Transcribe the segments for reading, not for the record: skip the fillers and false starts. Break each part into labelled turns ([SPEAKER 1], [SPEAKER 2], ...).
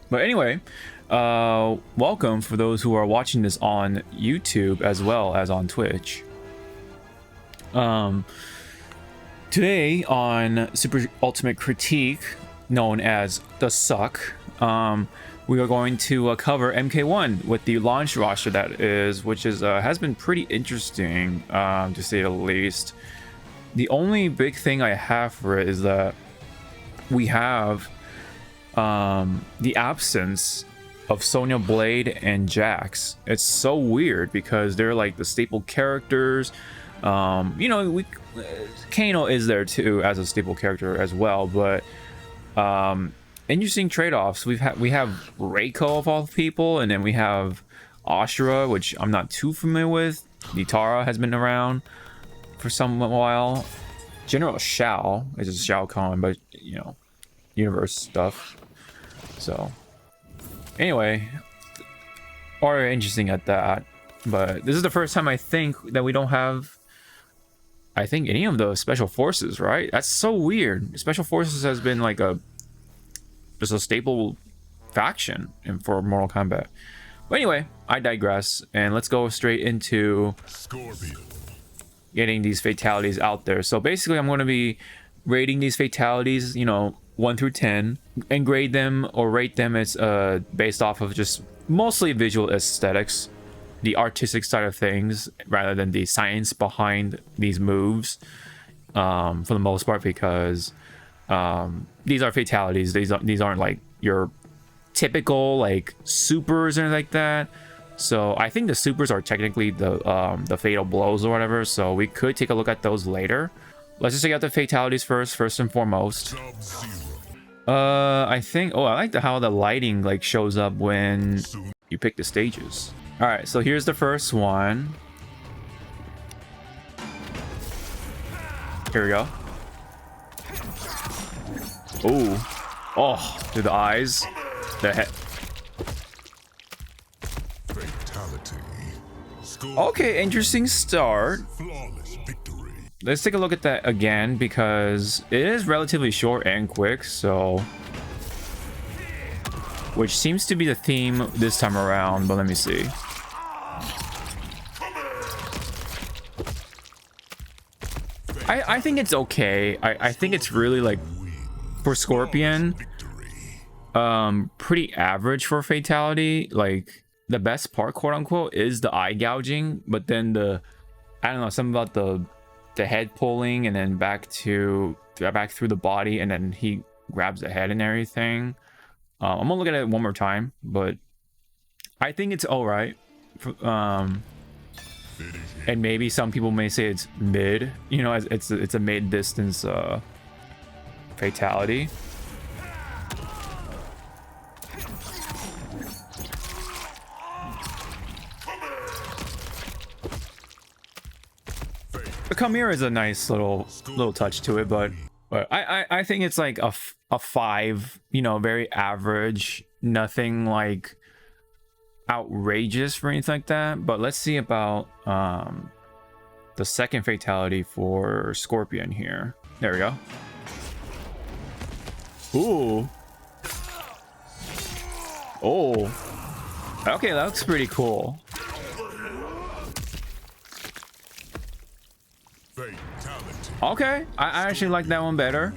[SPEAKER 1] But anyway, welcome for those who are watching this on YouTube as well as on Twitch. Today on Super Ultimate Critique, known as The Suck, we are going to cover MK1 with the launch roster that is, which is has been pretty interesting, to say the least. The only big thing I have for it is that we have the absence of Sonya Blade and Jax. It's so weird because they're like the staple characters. You know, Kano is there too as a staple character as well, but interesting trade-offs. We have Reiko of all people, and then we have Ashura, which I'm not too familiar with. Nitara has been around for some while. General Shao is just Shao Kahn, but you know, universe stuff. So anyway, or interesting at that. But this is the first time I think that we don't have, I think, any of the special forces, right? That's so weird. Special forces has been like just a staple faction for Mortal Kombat. But anyway, I digress, and let's go straight into getting these fatalities out there. So basically, I'm going to be rating these fatalities, you know, 1 through 10, and grade them or rate them as based off of just mostly visual aesthetics, the artistic side of things, rather than the science behind these moves, for the most part, because these are fatalities. These aren't like your typical like supers or anything like that. So I think the supers are technically the fatal blows or whatever. So we could take a look at those later. Let's just check out the fatalities first and foremost. I think, I like how the lighting like shows up when you pick the stages. All right, so here's the first one. Here we go. Oh, through the eyes, the head. Okay, interesting start. Let's take a look at that again because it is relatively short and quick, so, which seems to be the theme this time around, but let me see. I think it's okay. I think it's really, like, for Scorpion, pretty average for fatality. Like, the best part, quote unquote, is the eye gouging, but then I don't know, something about the head pulling and then back through the body, and then he grabs the head and everything. I'm gonna look at it one more time, but I think it's all right. And maybe some people may say it's mid, you know, as it's a mid distance fatality. The Kamira is a nice little touch to it, but I think it's like a 5, you know, very average, nothing like outrageous or anything like that. But let's see about the second fatality for Scorpion here. There we go. Ooh. Oh. Okay, that looks pretty cool. Okay, I actually like that one better.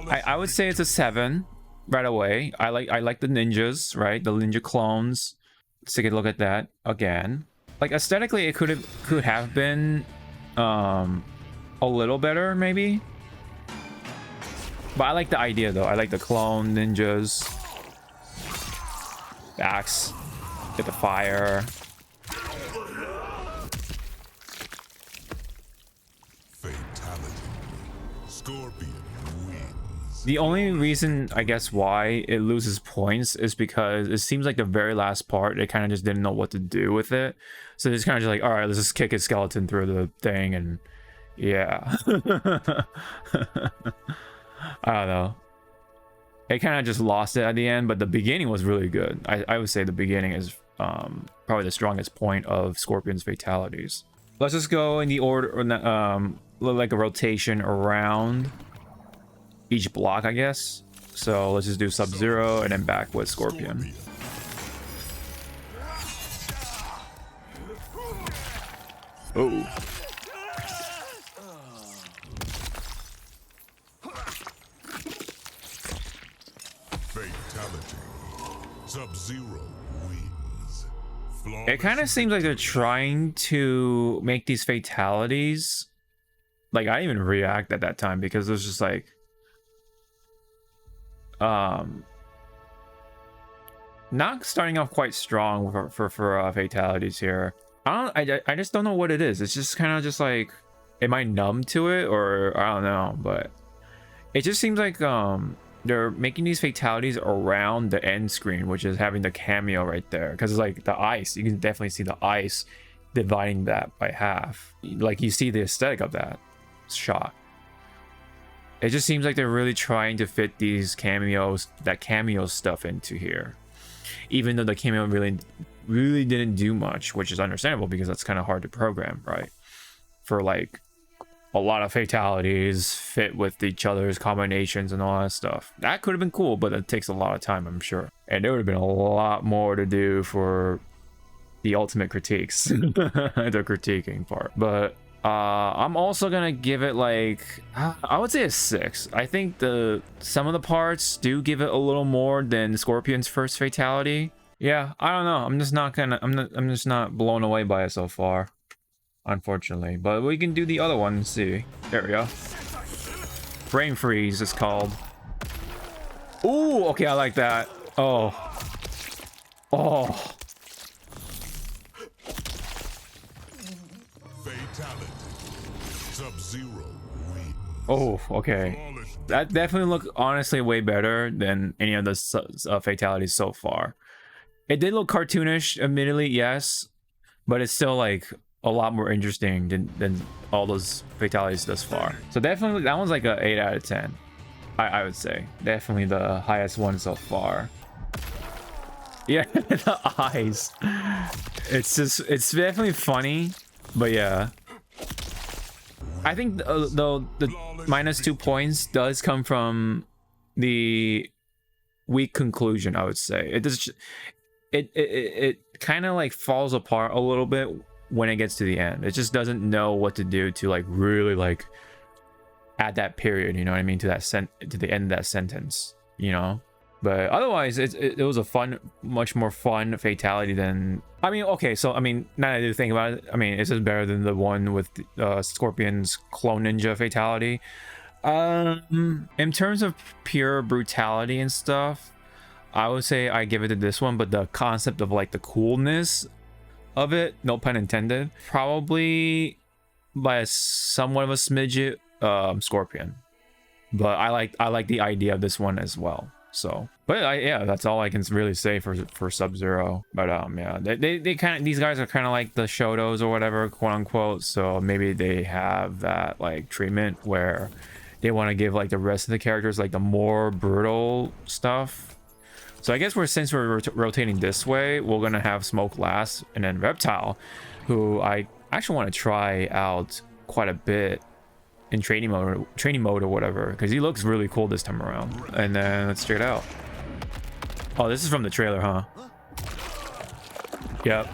[SPEAKER 1] I would say it's a 7 right away. I like the ninjas, right? The ninja clones. Let's take a look at that again. Like aesthetically, it could have been a little better maybe. But I like the idea though. I like the clone ninjas. The axe, get the fire. The only reason, I guess, why it loses points is because it seems like the very last part, they kind of just didn't know what to do with it. So it's kind of just like, all right, let's just kick his skeleton through the thing, and yeah. I don't know. It kind of just lost it at the end, but the beginning was really good. I would say the beginning is probably the strongest point of Scorpion's fatalities. Let's just go in the order, like a rotation around each block, I guess. So let's just do Sub-Zero and then back with Scorpion. Oh.
[SPEAKER 2] Fatality. Sub-Zero wins.
[SPEAKER 1] It kind of seems like they're trying to make these fatalities. Like, I didn't even react at that time because it was just like, not starting off quite strong for fatalities here. I just don't know what it is. It's just kind of just like, am I numb to it, or I don't know, but it just seems like they're making these fatalities around the end screen, which is having the cameo right there, because it's like the ice. You can definitely see the ice dividing that by half. Like, you see the aesthetic of that shot. It just seems like they're really trying to fit these cameos, that cameo stuff into here, even though the cameo really didn't do much, which is understandable because that's kind of hard to program, right? For like a lot of fatalities fit with each other's combinations and all that stuff. That could have been cool, but it takes a lot of time, I'm sure. And there would have been a lot more to do for the ultimate critiques, the critiquing part. But I'm also gonna give it like, I would say a 6. I think some of the parts do give it a little more than Scorpion's first fatality. Yeah, I don't know. I'm just not blown away by it so far, unfortunately. But we can do the other one and see. There we go. Brain freeze is called. Ooh, okay, I like that. Oh.
[SPEAKER 2] Fatality. Sub-Zero wins.
[SPEAKER 1] Oh, okay. That definitely looked honestly way better than any of the fatalities so far. It did look cartoonish, admittedly, yes, but it's still like a lot more interesting than all those fatalities thus far. So definitely that one's like a 8 out of 10. I would say definitely the highest one so far. Yeah, the eyes. It's definitely funny, but yeah. I think the -2 points does come from the weak conclusion, I would say. It kind of like falls apart a little bit when it gets to the end. It just doesn't know what to do to like really like add that period, you know what I mean, to that to the end of that sentence, you know. But otherwise, it was a much more fun fatality than, I mean, okay, so I mean, now that I do think about it, I mean, this is better than the one with Scorpion's clone ninja fatality. In terms of pure brutality and stuff, I would say I give it to this one, but the concept of like the coolness of it, no pun intended, probably by somewhat of a smidget, Scorpion. But I like the idea of this one as well. So, but yeah, that's all I can really say for Sub-Zero. But yeah, they kind of, these guys are kind of like the Shotos or whatever, quote unquote. So maybe they have that like treatment where they want to give like the rest of the characters like the more brutal stuff. So I guess since we're rotating this way, we're gonna have Smoke last, and then Reptile, who I actually want to try out quite a bit in training mode or whatever, because he looks really cool this time around. And then let's check it out. Oh, this is from the trailer, huh? Yep.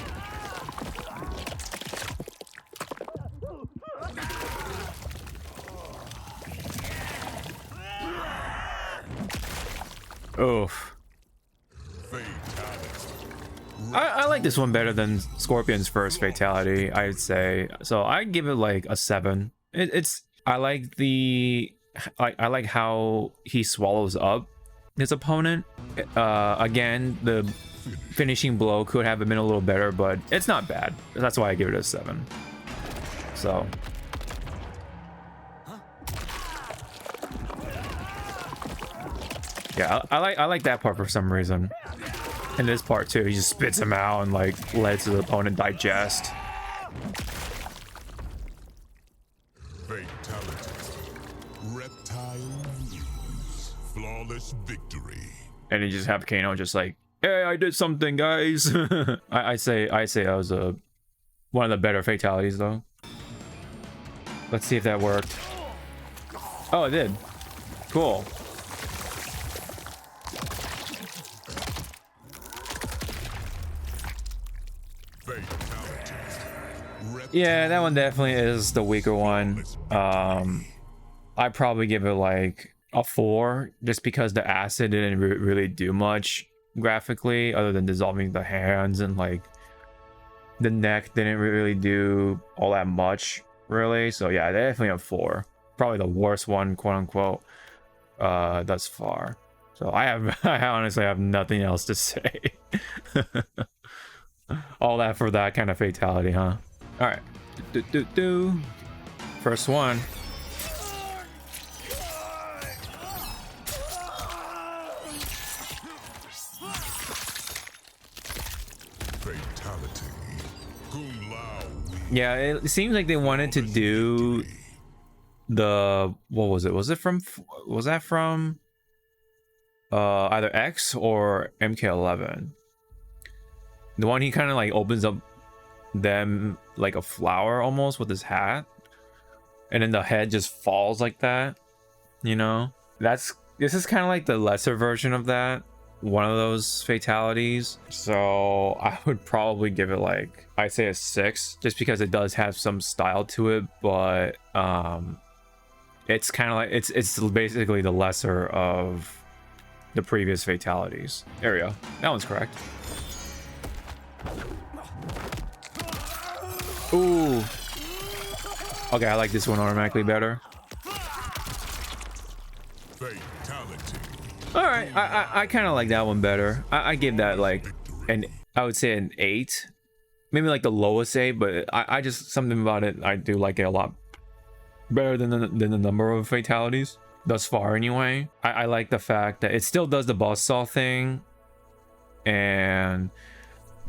[SPEAKER 1] Oof. I like this one better than Scorpion's first fatality, I'd say. So I'd give it like a 7. I like how he swallows up his opponent. Again, the finishing blow could have been a little better, but it's not bad. That's why I give it a 7. So yeah, I like that part for some reason. And this part too, he just spits him out and like lets his opponent digest.
[SPEAKER 2] Fatality. Reptile wins. Flawless victory.
[SPEAKER 1] And you just have Kano just like, hey, I did something, guys. I say that was one of the better fatalities though. Let's see if that worked. Oh, it did. Cool. Yeah, that one definitely is the weaker one. I'd probably give it like a 4, just because the acid didn't really do much graphically, other than dissolving the hands, and like the neck didn't really do all that much, really. So yeah, definitely a 4. Probably the worst one, quote unquote, thus far. So I honestly have nothing else to say. All that for that kind of fatality, huh? All right, first one.
[SPEAKER 2] Fatality. Kung Lao wins.
[SPEAKER 1] Yeah, it seems like they wanted to do the, what was it? Was that from either X or MK11? The one he kind of like opens up them like a flower almost with his hat, and then the head just falls like that, you know? This is kind of like the lesser version of that, one of those fatalities. So I would probably give it like, I'd say a 6, just because it does have some style to it, but it's kind of like it's basically the lesser of the previous fatalities. There we go, that one's correct. Ooh. Okay, I like this one automatically better.
[SPEAKER 2] Fatality.
[SPEAKER 1] All right, I kind of like that one better. I give that like I would say an 8, maybe like the lowest 8, but I just, something about it, I do like it a lot better than the number of fatalities thus far anyway. I like the fact that it still does the buzzsaw thing and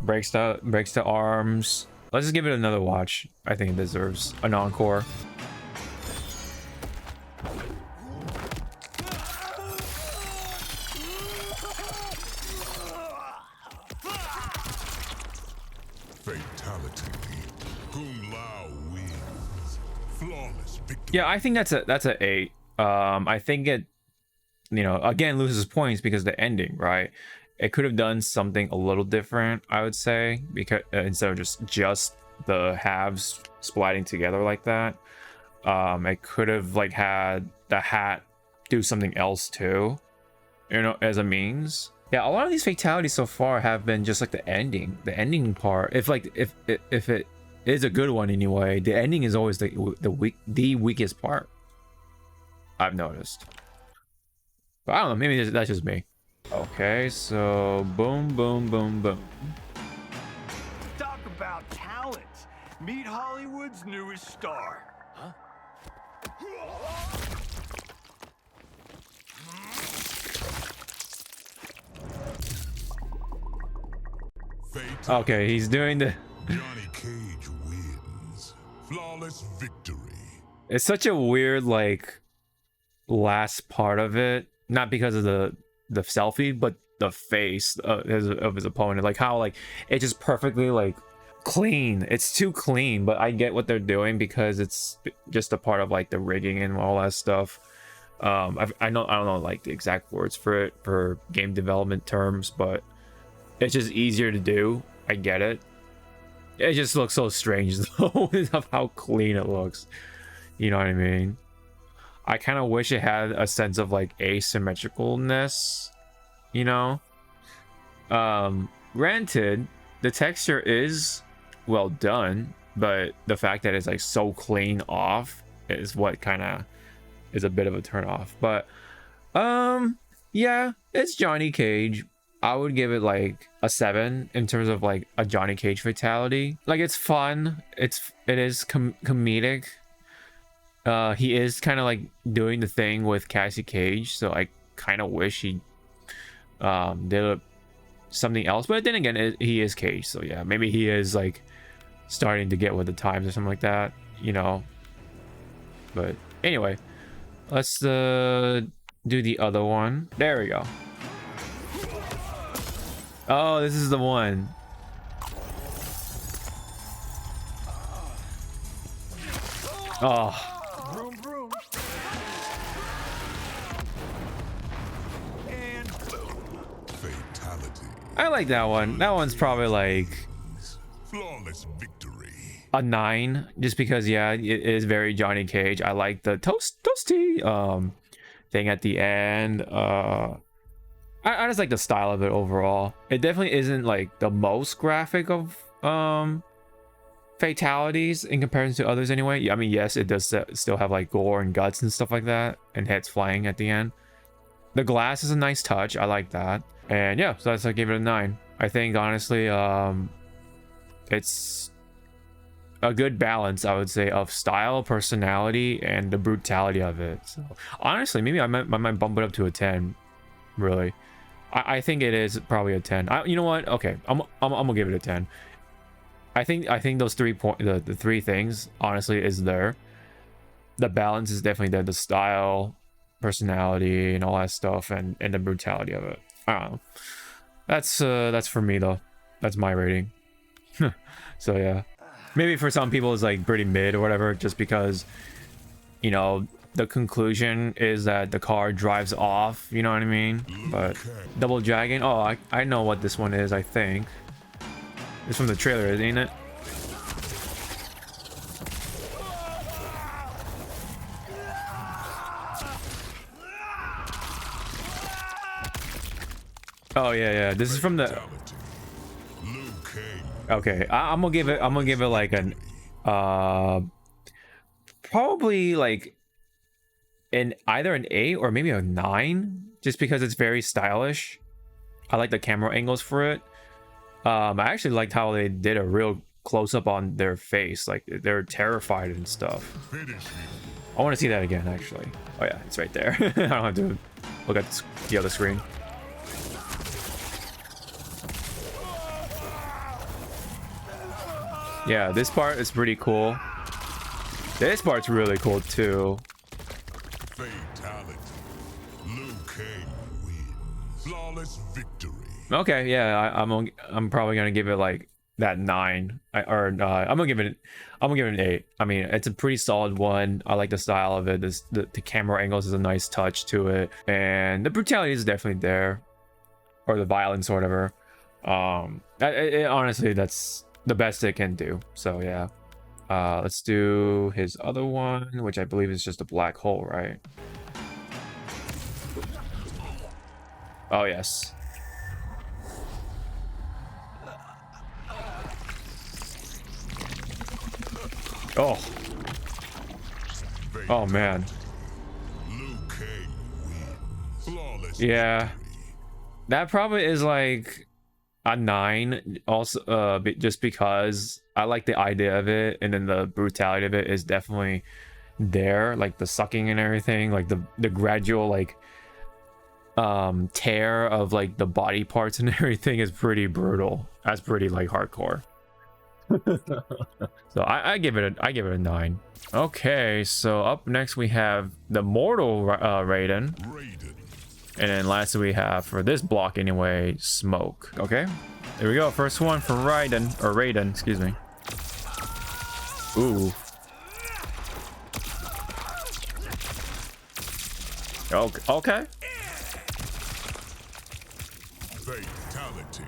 [SPEAKER 1] breaks the arms. Let's just give it another watch. I think it deserves an encore.
[SPEAKER 2] Fatality. Kung Lao wins. Flawless victory.
[SPEAKER 1] Yeah, I think that's a 8. I think it, you know, again loses points because the ending, right? It could have done something a little different, I would say, because instead of just the halves splatting together like that. It could have like had the hat do something else too, you know, as a means. Yeah, a lot of these fatalities so far have been just like the ending part. If it is a good one anyway, the ending is always the weakest part, I've noticed. But I don't know, maybe that's just me. Okay, so boom, boom, boom, boom.
[SPEAKER 3] Talk about talent. Meet Hollywood's newest star. Huh?
[SPEAKER 2] Fatality.
[SPEAKER 1] Okay, he's doing the...
[SPEAKER 2] Johnny Cage wins. Flawless victory.
[SPEAKER 1] It's such a weird, like, last part of it. Not because of the selfie, but the face of his opponent. Like how, like, it's just perfectly, like, clean. It's too clean, but I get what they're doing because it's just a part of, like, the rigging and all that stuff. I don't know, like, the exact words for it, for game development terms, but it's just easier to do. I get it. It just looks so strange, though, of how clean it looks. You know what I mean? I kind of wish it had a sense of like asymmetricalness, you know? Granted, the texture is well done, but the fact that it's like so clean off is what kind of is a bit of a turn off. But yeah, it's Johnny Cage. I would give it like a 7 in terms of like a Johnny Cage fatality. Like, it's fun. It is comedic. He is kind of like doing the thing with Cassie Cage, so I kind of wish he did something else. But then again, he is Cage, so yeah, maybe he is like starting to get with the times or something like that, you know. But anyway, let's do the other one. There we go. Oh, this is the one. Oh.
[SPEAKER 3] Vroom, vroom. And boom.
[SPEAKER 2] Fatality.
[SPEAKER 1] I like that one. That one's probably like
[SPEAKER 2] Flawless victory.
[SPEAKER 1] a 9, just because yeah, it is very Johnny Cage. I like the toasty thing at the end. I just like the style of it overall. It definitely isn't like the most graphic of fatalities in comparison to others anyway. I mean, yes, it does still have like gore and guts and stuff like that, and heads flying at the end. The glass is a nice touch. I like that. And yeah, so that's I gave it a 9. I think honestly, it's a good balance, I would say, of style, personality, and the brutality of it. So honestly, maybe I might bump it up to a 10. Really, I think it is probably a 10. You know what? Okay, I'm gonna give it a 10. I think those 3 the 3 things honestly is there. The balance is definitely there. The style, personality, and all that stuff, and the brutality of it. I don't know. That's for me though. That's my rating. So yeah, maybe for some people it's like pretty mid or whatever, just because, you know, the conclusion is that the car drives off, you know what I mean? But Double Dragon, oh, I know what this one is. I think it's from the trailer, isn't it? Oh yeah, this is from the. Okay, I'm gonna give it like an probably like either an 8 or maybe a 9, just because it's very stylish. I like the camera angles for it. I actually liked how they did a real close-up on their face, like they're terrified and stuff. I want to see that again, actually. Oh yeah, it's right there. I don't have to look at the other screen. Yeah, this part is pretty cool. This part's really cool too.
[SPEAKER 2] Fatality. Liu Kang wins. Flawless victory.
[SPEAKER 1] Okay, yeah, I'm probably gonna give it like that 9. I'm gonna give it an 8. I mean, it's a pretty solid one. I like the style of it. The camera angles is a nice touch to it, and the brutality is definitely there, or the violence or whatever. Honestly, that's the best it can do. So yeah, let's do his other one, which I believe is just a black hole, right? Oh yes. Oh. Oh man. Yeah. That probably is like a 9 also, just because I like the idea of it, and then the brutality of it is definitely there, like the sucking and everything, like the gradual like tear of like the body parts and everything is pretty brutal. That's pretty like hardcore. So I give it a 9. Okay, so up next we have the mortal Raiden. And then lastly we have, for this block anyway, Smoke. Okay, here we go. First one for Raiden, excuse me. Ooh. Okay.
[SPEAKER 2] Fatality.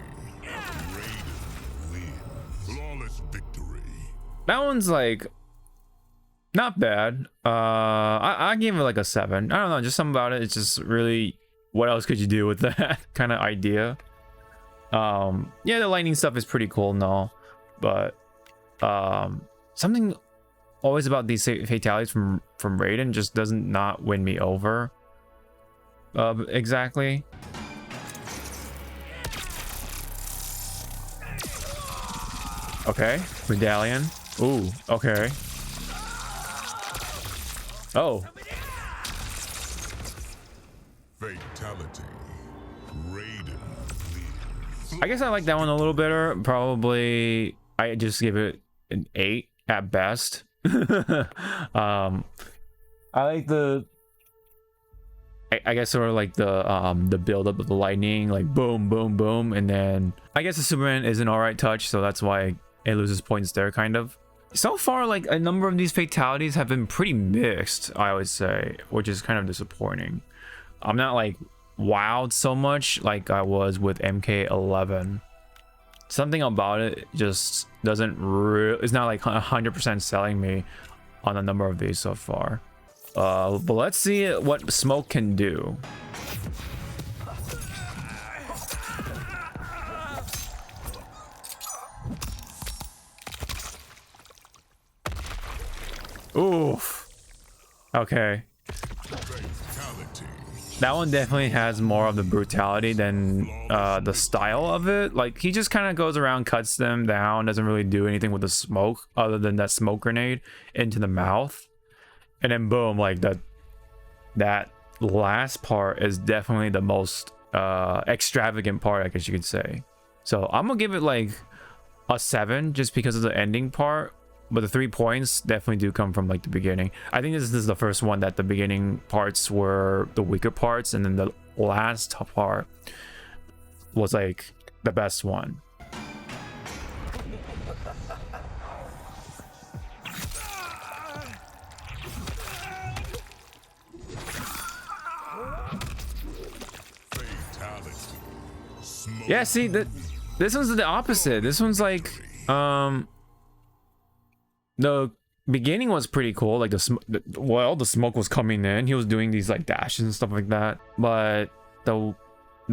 [SPEAKER 2] Raiden wins. Flawless victory.
[SPEAKER 1] That one's like not bad. I gave it like a 7. I don't know, just something about it. It's just really, what else could you do with that kind of idea? Yeah, the lightning stuff is pretty cool and all, but something always about these fatalities from Raiden just doesn't not win me over. Exactly. Okay, medallion. Ooh, okay. Oh.
[SPEAKER 2] Fatality. Raiden wins.
[SPEAKER 1] I guess I like that one a little better. Probably I just give it an 8 at best. I like the, I guess sort of like the build up of the lightning, like boom, boom, boom, and then I guess the Superman is an alright touch, so that's why it loses points there, kind of. So far, like a number of these fatalities have been pretty mixed, I would say, which is kind of disappointing. I'm not like wowed so much like I was with MK11. something about it just doesn't it's not like 100% selling me on a number of these so far. But let's see what Smoke can do. Oof. Okay. That one definitely has more of the brutality than the style of it. Like, he just kind of goes around, cuts them down, doesn't really do anything with the smoke other than that smoke grenade into the mouth. And then boom, like that last part is definitely the most extravagant part, I guess you could say. So I'm gonna give it like a 7 just because of the ending part. But the 3 points definitely do come from like the beginning. I think this is the first one that the beginning parts were the weaker parts, and then the last part was like the best one. Yeah, see, this one's the opposite. This one's like the beginning was pretty cool, like the smoke was coming in, he was doing these like dashes and stuff like that, but the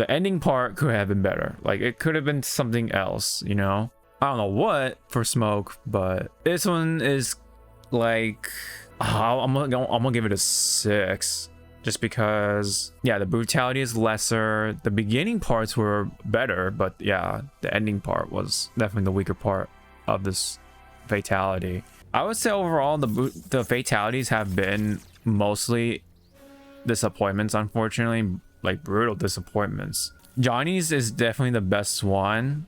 [SPEAKER 1] ending part could have been better. Like, it could have been something else, you know. I don't know what for Smoke, but this one is like I'm gonna give it a 6 just because, yeah, the brutality is lesser, the beginning parts were better, but yeah, the ending part was definitely the weaker part of this fatality. I would say overall the fatalities have been mostly disappointments, unfortunately, like brutal disappointments. Johnny's is definitely the best one,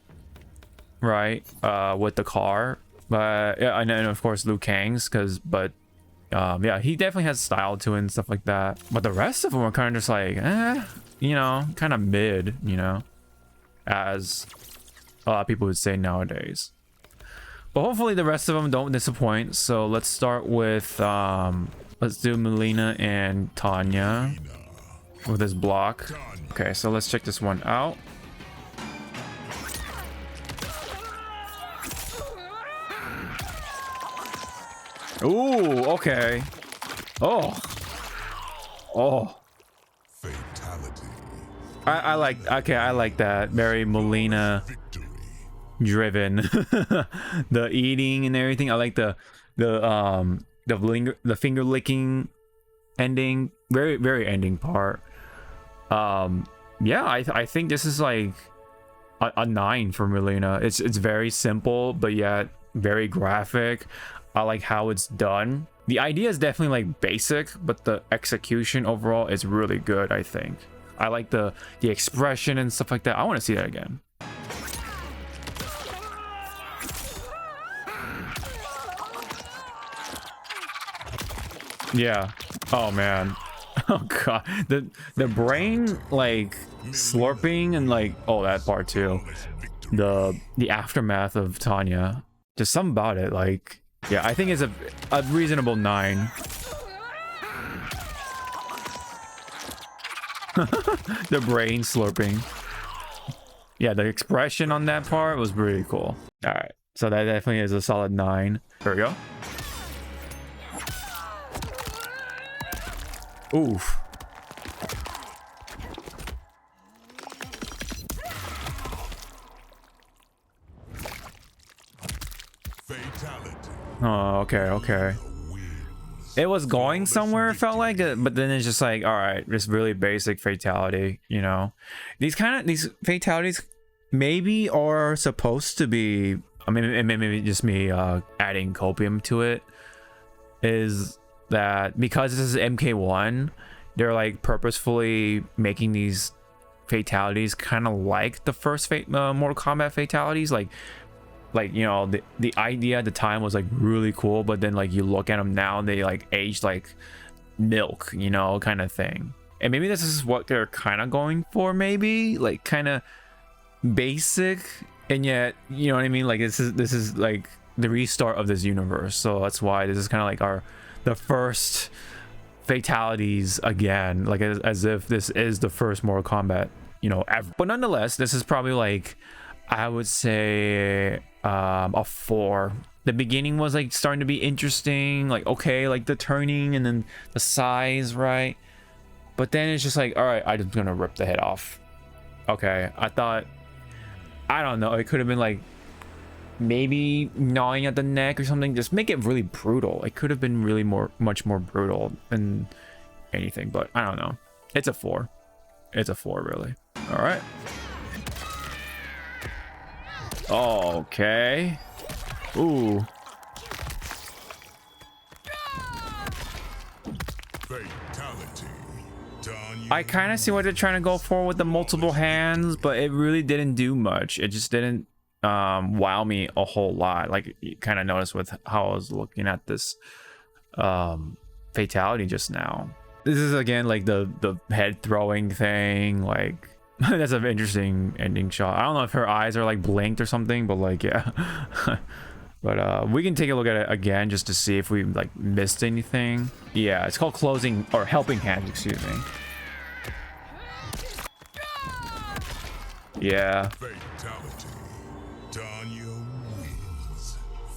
[SPEAKER 1] right? With the car, but yeah, and then of course Liu Kang's, yeah, he definitely has style to it and stuff like that. But the rest of them are kind of just like, you know, kind of mid, you know, as a lot of people would say nowadays. But hopefully the rest of them don't disappoint. So let's start with let's do Melina and Tanya with this block. Okay, so let's check this one out. Ooh, okay. Oh.
[SPEAKER 2] Fatality.
[SPEAKER 1] I like that. Very Melina driven. The eating and everything. I like the finger licking ending. Very ending part. Yeah, I think this is like a 9 for Melina. It's very simple, but yet very graphic. I like how it's done. The idea is definitely like basic, but the execution overall is really good, I think. I like the expression and stuff like that. I want to see that again. Yeah. Oh man. Oh god. The brain like slurping and like, oh, that part too. The aftermath of Tanya. Just something about it, like, yeah, I think it's a reasonable 9. The brain slurping. Yeah, the expression on that part was really cool. All right, so that definitely is a solid 9. There we go. Oof. Oh, okay. It was going somewhere, it felt like it, but then it's just like, all right, just really basic fatality, you know. These fatalities maybe are supposed to be, I mean, maybe just me adding copium to it, is that because this is MK1, they're like purposefully making these fatalities kind of like the first Mortal Kombat fatalities, like you know, the idea at the time was like really cool, but then like you look at them now and they like age like milk, you know, kind of thing. And maybe this is what they're kind of going for, maybe like kind of basic, and yet, you know what I mean, like this is like the restart of this universe, so that's why this is kind of like the first fatalities again, like as if this is the first Mortal Kombat, you know, ever. But nonetheless, this is probably like I would say a 4. The beginning was like starting to be interesting, like okay, like the turning and then the size, right? But then it's just like, all right, I'm just gonna rip the head off. Okay, I thought, I don't know, it could have been like maybe gnawing at the neck or something. Just make it really brutal. It could have been really much more brutal than anything, but I don't know. It's a 4. It's a 4, really. All right. Okay. Ooh.
[SPEAKER 2] Fatality.
[SPEAKER 1] I kind of see what they're trying to go for with the multiple hands, but it really didn't do much. It just didn't wow me a whole lot. Like you kind of noticed with how I was looking at this fatality just now. This is again like the head throwing thing. Like that's an interesting ending shot. I don't know if her eyes are like blinked or something, but like yeah. But we can take a look at it again just to see if we like missed anything. Yeah, it's called closing or helping hands, excuse me. Yeah.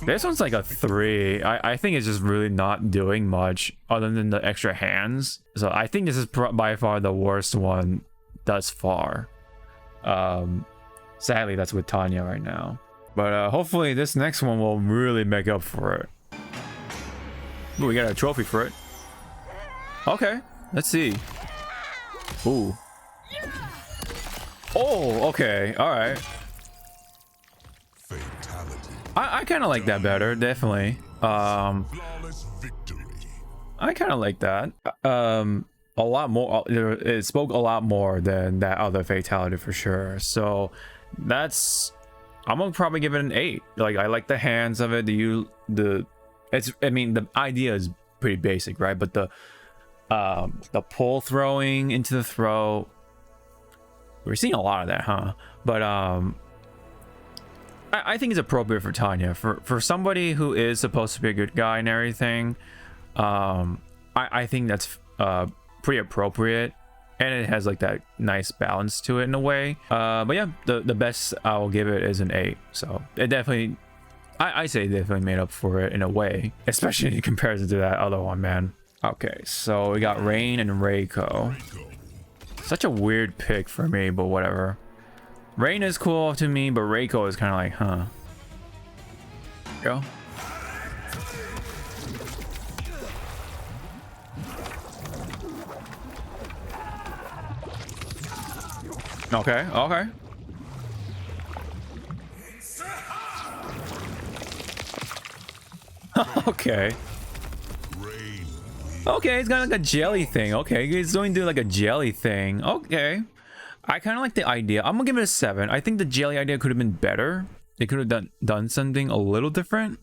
[SPEAKER 1] This one's like a 3. I think it's just really not doing much other than the extra hands. So I think this is by far the worst one thus far. Sadly, that's with Tanya right now. But hopefully this next one will really make up for it. Ooh, we got a trophy for it. Okay, let's see. Ooh. Oh, okay, all right. I kind of like that better, definitely. I kind of like that. A lot more. It spoke a lot more than that other fatality for sure. So that's. I'm gonna probably give it an 8. Like I like the hands of it. I mean the idea is pretty basic, right? But the pull throwing into the throw. We're seeing a lot of that, huh? But I think it's appropriate for Tanya. For somebody who is supposed to be a good guy and everything, I think that's pretty appropriate. And it has like that nice balance to it in a way. But yeah, the best I'll give it is an 8. So it definitely, I say it definitely made up for it in a way, especially in comparison to that other one, man. Okay, so we got Rain and Reiko. Such a weird pick for me, but whatever. Rain is cool to me, but Reiko is kind of like, huh. Go. Okay, okay. Okay. Okay, he's got like a jelly thing. Okay, he's going to do like a jelly thing. Okay. I kind of like the idea. I'm gonna give it a 7. I think the jelly idea could have been better. They could have done something a little different.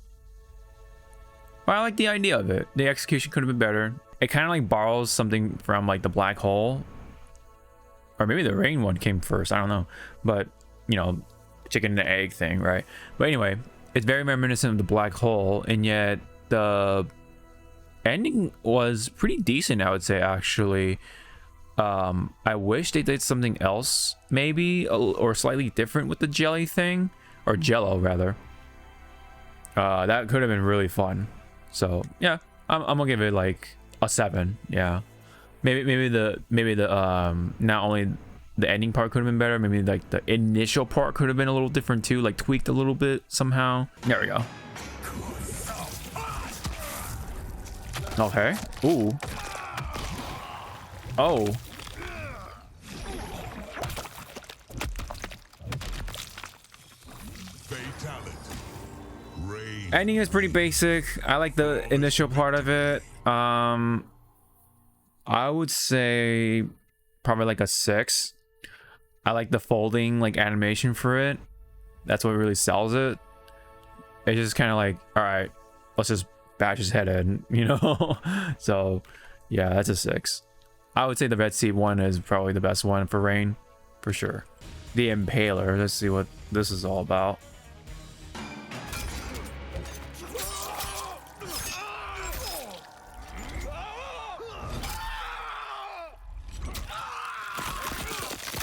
[SPEAKER 1] But I like the idea of it. The execution could have been better. It kind of like borrows something from like the black hole. Or maybe the rain one came first. I don't know. But, you know, chicken and egg thing, right? But anyway, it's very reminiscent of the black hole. And yet the ending was pretty decent, I would say, actually. I wish they did something else, maybe, or slightly different with the jelly thing. Or jello, rather. That could have been really fun. So, yeah. I'm gonna give it like a 7. Yeah. Maybe the not only the ending part could have been better, maybe like the initial part could have been a little different too, like tweaked a little bit somehow. There we go. Okay. Ooh. Oh. Ending is pretty basic. I like the initial part of it. I would say probably like a 6. I like the folding like animation for it. That's what really sells it. It's just kind of like, all right, let's just bash his head in, you know? So yeah, that's a 6. I would say the Red Sea one is probably the best one for Rain, for sure. The Impaler, let's see what this is all about.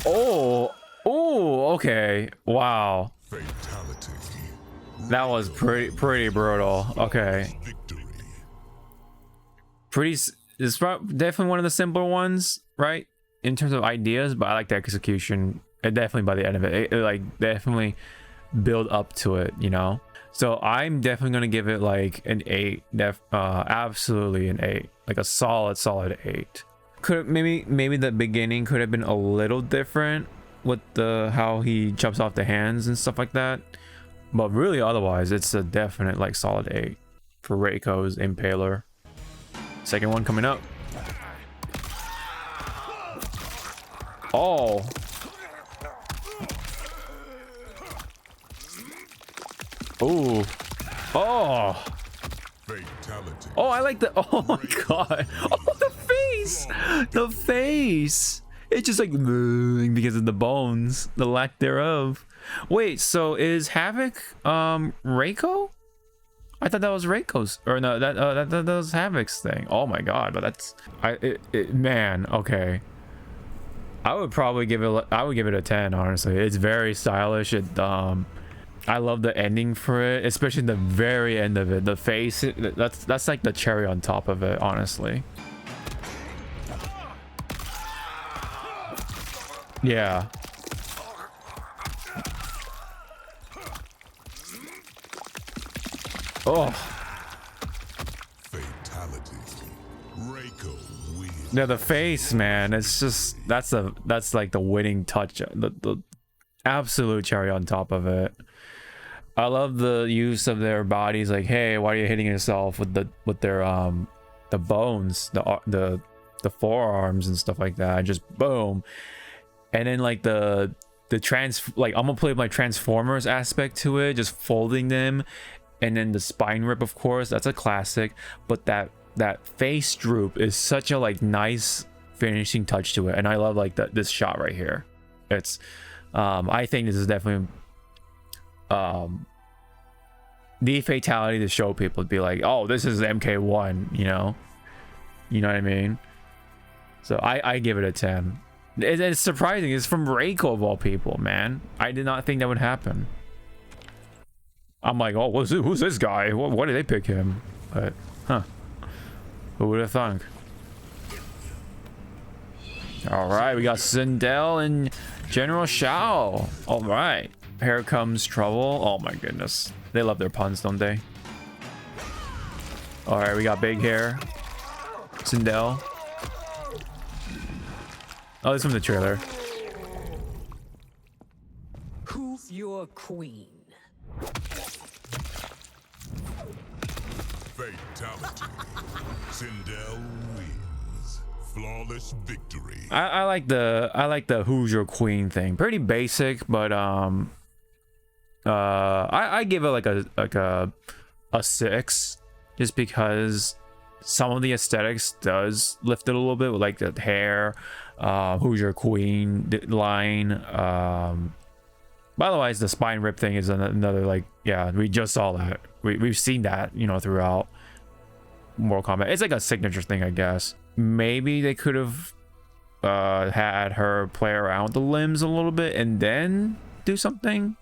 [SPEAKER 1] Oh, okay. Wow. That was pretty brutal. Okay.
[SPEAKER 2] Victory.
[SPEAKER 1] It's definitely one of the simpler ones, right? In terms of ideas, but I like the execution. It definitely by the end of it, it like definitely build up to it, you know? So I'm definitely gonna give it like an 8. Absolutely an 8. Like a solid 8. Could maybe the beginning could have been a little different with the how he jumps off the hands and stuff like that. But really otherwise it's a definite like solid 8 for Reiko's Impaler. Second one coming up. Oh. Ooh. Oh.
[SPEAKER 2] Fatality.
[SPEAKER 1] Oh, I like the. Oh my god. Oh, the face. The face. It's just like because of the bones, the lack thereof. Wait, so is Havoc Reiko? I thought that was Reiko's, or no, that was Havoc's thing. Oh my god, but that's man, okay. I would probably give it a 10, honestly. It's very stylish. I love the ending for it, especially the very end of it. The face, that's like the cherry on top of it, honestly. Yeah. Oh.
[SPEAKER 2] Fatality. Reiko wins.
[SPEAKER 1] Yeah, the face, man. It's just that's like the winning touch, the absolute cherry on top of it. I love the use of their bodies. Like, hey, why are you hitting yourself with their the bones, the forearms and stuff like that? Just boom. And then like the like I'm gonna play my Transformers aspect to it, just folding them, and then the spine rip, of course, that's a classic. But that face droop is such a like nice finishing touch to it, and I love like this shot right here. It's I think this is definitely the fatality to show people, to be like, oh, this is MK1, you know what I mean? So I give it a 10. It's surprising. It's from Reiko of all people, man. I did not think that would happen. I'm like, oh, who's this guy? Why did they pick him? But huh, who would have thunk? All right, we got Sindel and General Shao. All right, here comes trouble. Oh my goodness, they love their puns, don't they? All right, we got big hair Sindel. Oh, this is from the trailer.
[SPEAKER 4] Who's your queen?
[SPEAKER 2] Fatality. Sindel wins. Flawless victory.
[SPEAKER 1] I like the who's your queen thing. Pretty basic, but I give it like a 6, just because some of the aesthetics does lift it a little bit, with like the hair, who's your queen line. Otherwise, the spine rip thing is another, like, yeah, we just saw that. We've seen that, you know, throughout Mortal Kombat. It's like a signature thing, I guess. Maybe they could have had her play around with the limbs a little bit and then do something.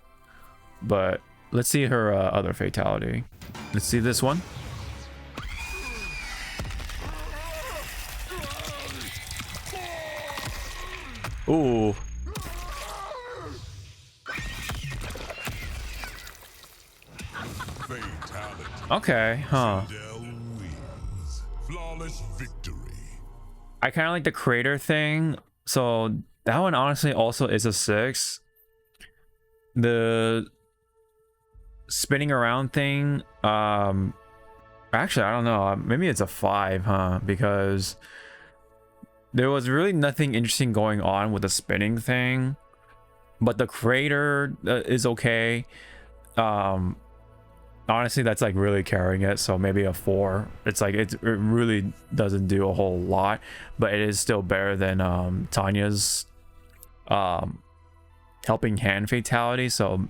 [SPEAKER 1] But let's see her other fatality. Let's see this one. Ooh.
[SPEAKER 2] Fatality.
[SPEAKER 1] Okay, huh.
[SPEAKER 2] Sindel wins. Flawless victory.
[SPEAKER 1] I kind of like the crater thing, so that one honestly also is a 6. The spinning around thing, actually, I don't know, maybe it's a 5, huh? Because there was really nothing interesting going on with the spinning thing, but the crater is okay. Honestly, that's like really carrying it, so maybe a 4. It's like it really doesn't do a whole lot, but it is still better than Tanya's helping hand fatality. So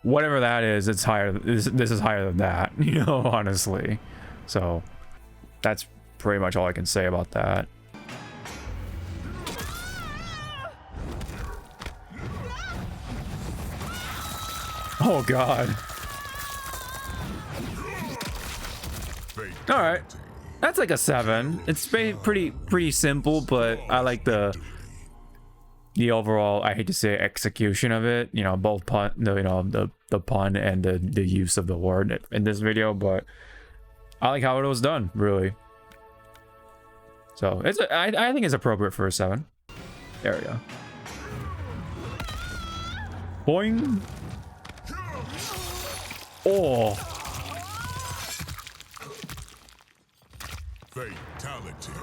[SPEAKER 1] whatever that is, it's higher. This is higher than that, you know, honestly. So that's pretty much all I can say about that. Oh god. All right, that's like a 7. It's pretty simple, but I like the overall, I hate to say, execution of it. You know, both pun, the pun and the use of the word in this video, but I like how it was done, really. So I think it's appropriate for a 7. There we go. Boing. Oh.
[SPEAKER 2] Fatality.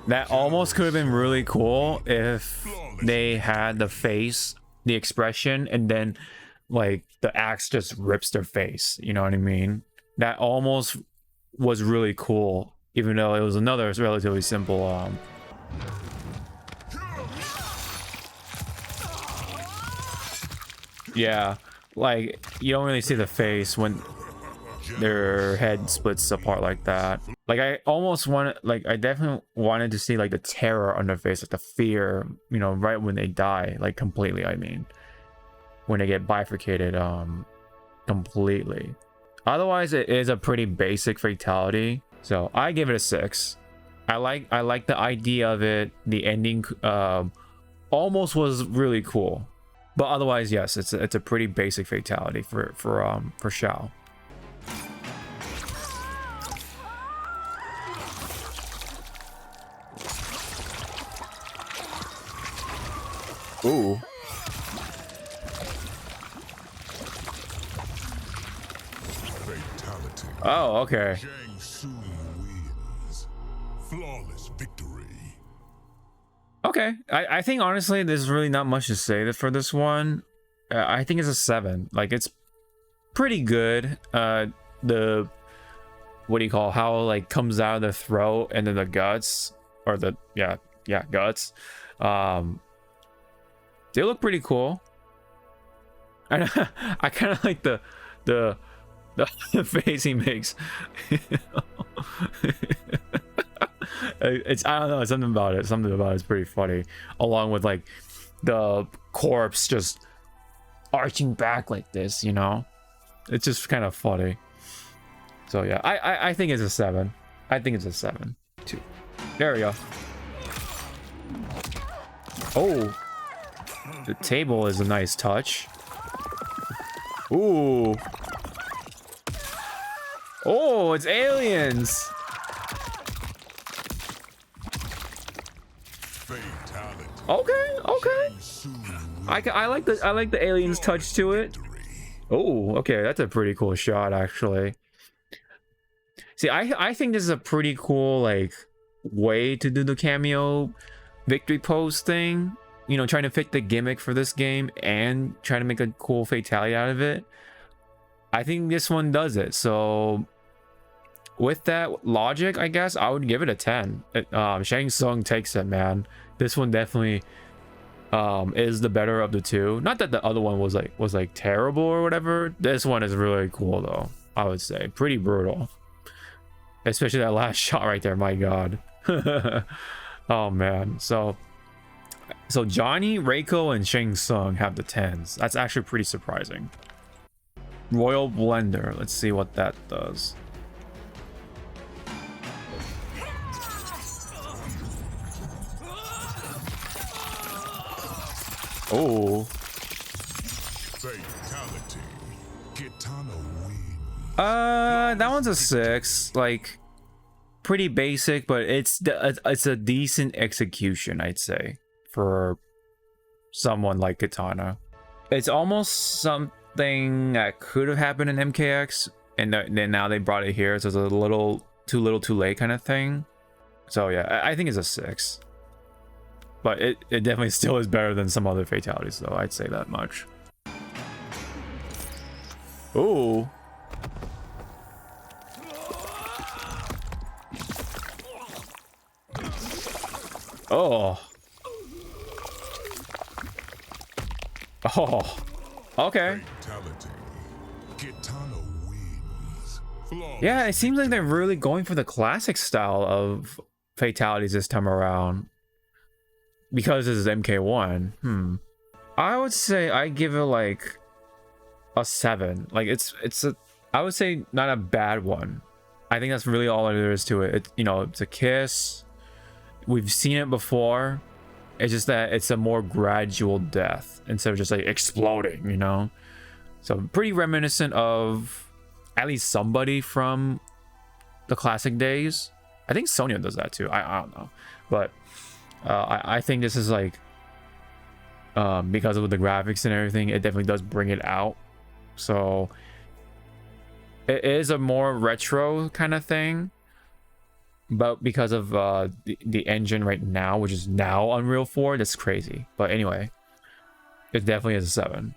[SPEAKER 1] That almost could have been really cool if they had the face, the expression, and then like the axe just rips their face. You know what I mean? That almost was really cool, even though it was another relatively simple yeah, like you don't really see the face when their head splits apart like that. Like I almost wanted, like I definitely wanted to see like the terror on their face, like the fear, you know, right when they die, like completely. I mean, when they get bifurcated completely. Otherwise, it is a pretty basic fatality, so I give it a 6. I like the idea of it. The ending almost was really cool, but otherwise, yes, it's a pretty basic fatality for Shao. Ooh.
[SPEAKER 2] Fatality.
[SPEAKER 1] Oh, okay.
[SPEAKER 2] Shang Tsung wins. Flawless victory.
[SPEAKER 1] Okay. I think honestly, there's really not much to say for this one. I think it's a 7. Like it's pretty good. The what do you call how like comes out of the throat and then the guts, or the guts. They look pretty cool. And I kind of like the face he makes. It's, I don't know, something about it is pretty funny, along with like the corpse just arching back like this, you know. It's just kind of funny. So yeah, I think it's a 7. I think it's a 7 too. There we go. Oh, the table is a nice touch. Ooh. Oh, it's aliens.
[SPEAKER 2] Fatality.
[SPEAKER 1] Okay. I like the aliens touch to it. Oh, okay, that's a pretty cool shot actually. See, I think this is a pretty cool like way to do the cameo victory pose thing. You know, trying to fit the gimmick for this game and trying to make a cool fatality out of it. I think this one does it. So with that logic, I guess I would give it a 10. Shang Tsung takes it, man. This one definitely is the better of the two. Not that the other one was like terrible or whatever. This one is really cool though, I would say. Pretty brutal. Especially that last shot right there, my god. Oh man. So Johnny, Reiko, and Shang Tsung have the 10s. That's actually pretty surprising. Royal Blender. Let's see what that does. Oh.
[SPEAKER 2] Fatality. Kitana wins.
[SPEAKER 1] That one's a 6. Like, pretty basic, but it's a decent execution, I'd say, for someone like Kitana. It's almost something that could have happened in MKX, and then now they brought it here, so it's a little too late kind of thing. So yeah, I think it's a 6. But it definitely still is better than some other fatalities, though. I'd say that much. Ooh. Oh. Oh. Okay.
[SPEAKER 2] Fatality. Kitana wins. Flawless.
[SPEAKER 1] Yeah, it seems like they're really going for the classic style of fatalities this time around. Because this is MK1. I would say I give it like a 7. Like it's a, I would say not a bad one. I think that's really all there is to it. You know, it's a kiss. We've seen it before. It's just that it's a more gradual death instead of just like exploding, you know? So pretty reminiscent of at least somebody from the classic days. I think Sonya does that too. I don't know. But I think this is like, because of the graphics and everything, it definitely does bring it out. So it is a more retro kind of thing. But because of the engine right now, which is now Unreal 4, that's crazy. But anyway, it definitely is a 7.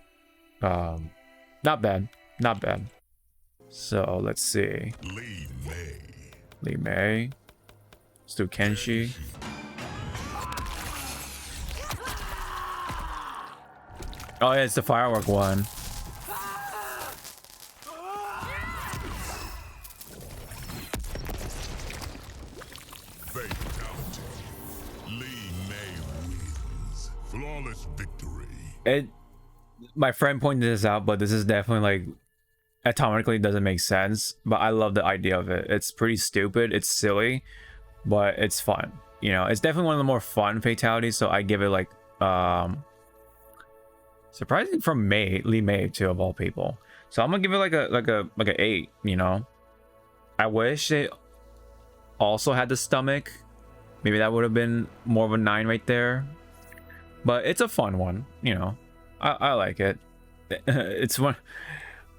[SPEAKER 1] Not bad, not bad. So let's see. Lee Mei. Let's do Kenshi. Oh yeah, it's the firework one.
[SPEAKER 2] Flawless victory.
[SPEAKER 1] My friend pointed this out, but this is definitely like atomically doesn't make sense, but I love the idea of it. It's pretty stupid, it's silly, but it's fun. You know, it's definitely one of the more fun fatalities, so I give it like surprising from Lee Mei too, of all people. So I'm gonna give it like a 8, you know. I wish it also had the stomach. Maybe that would have been more of a 9 right there. But it's a fun one, you know. I like it. It's one.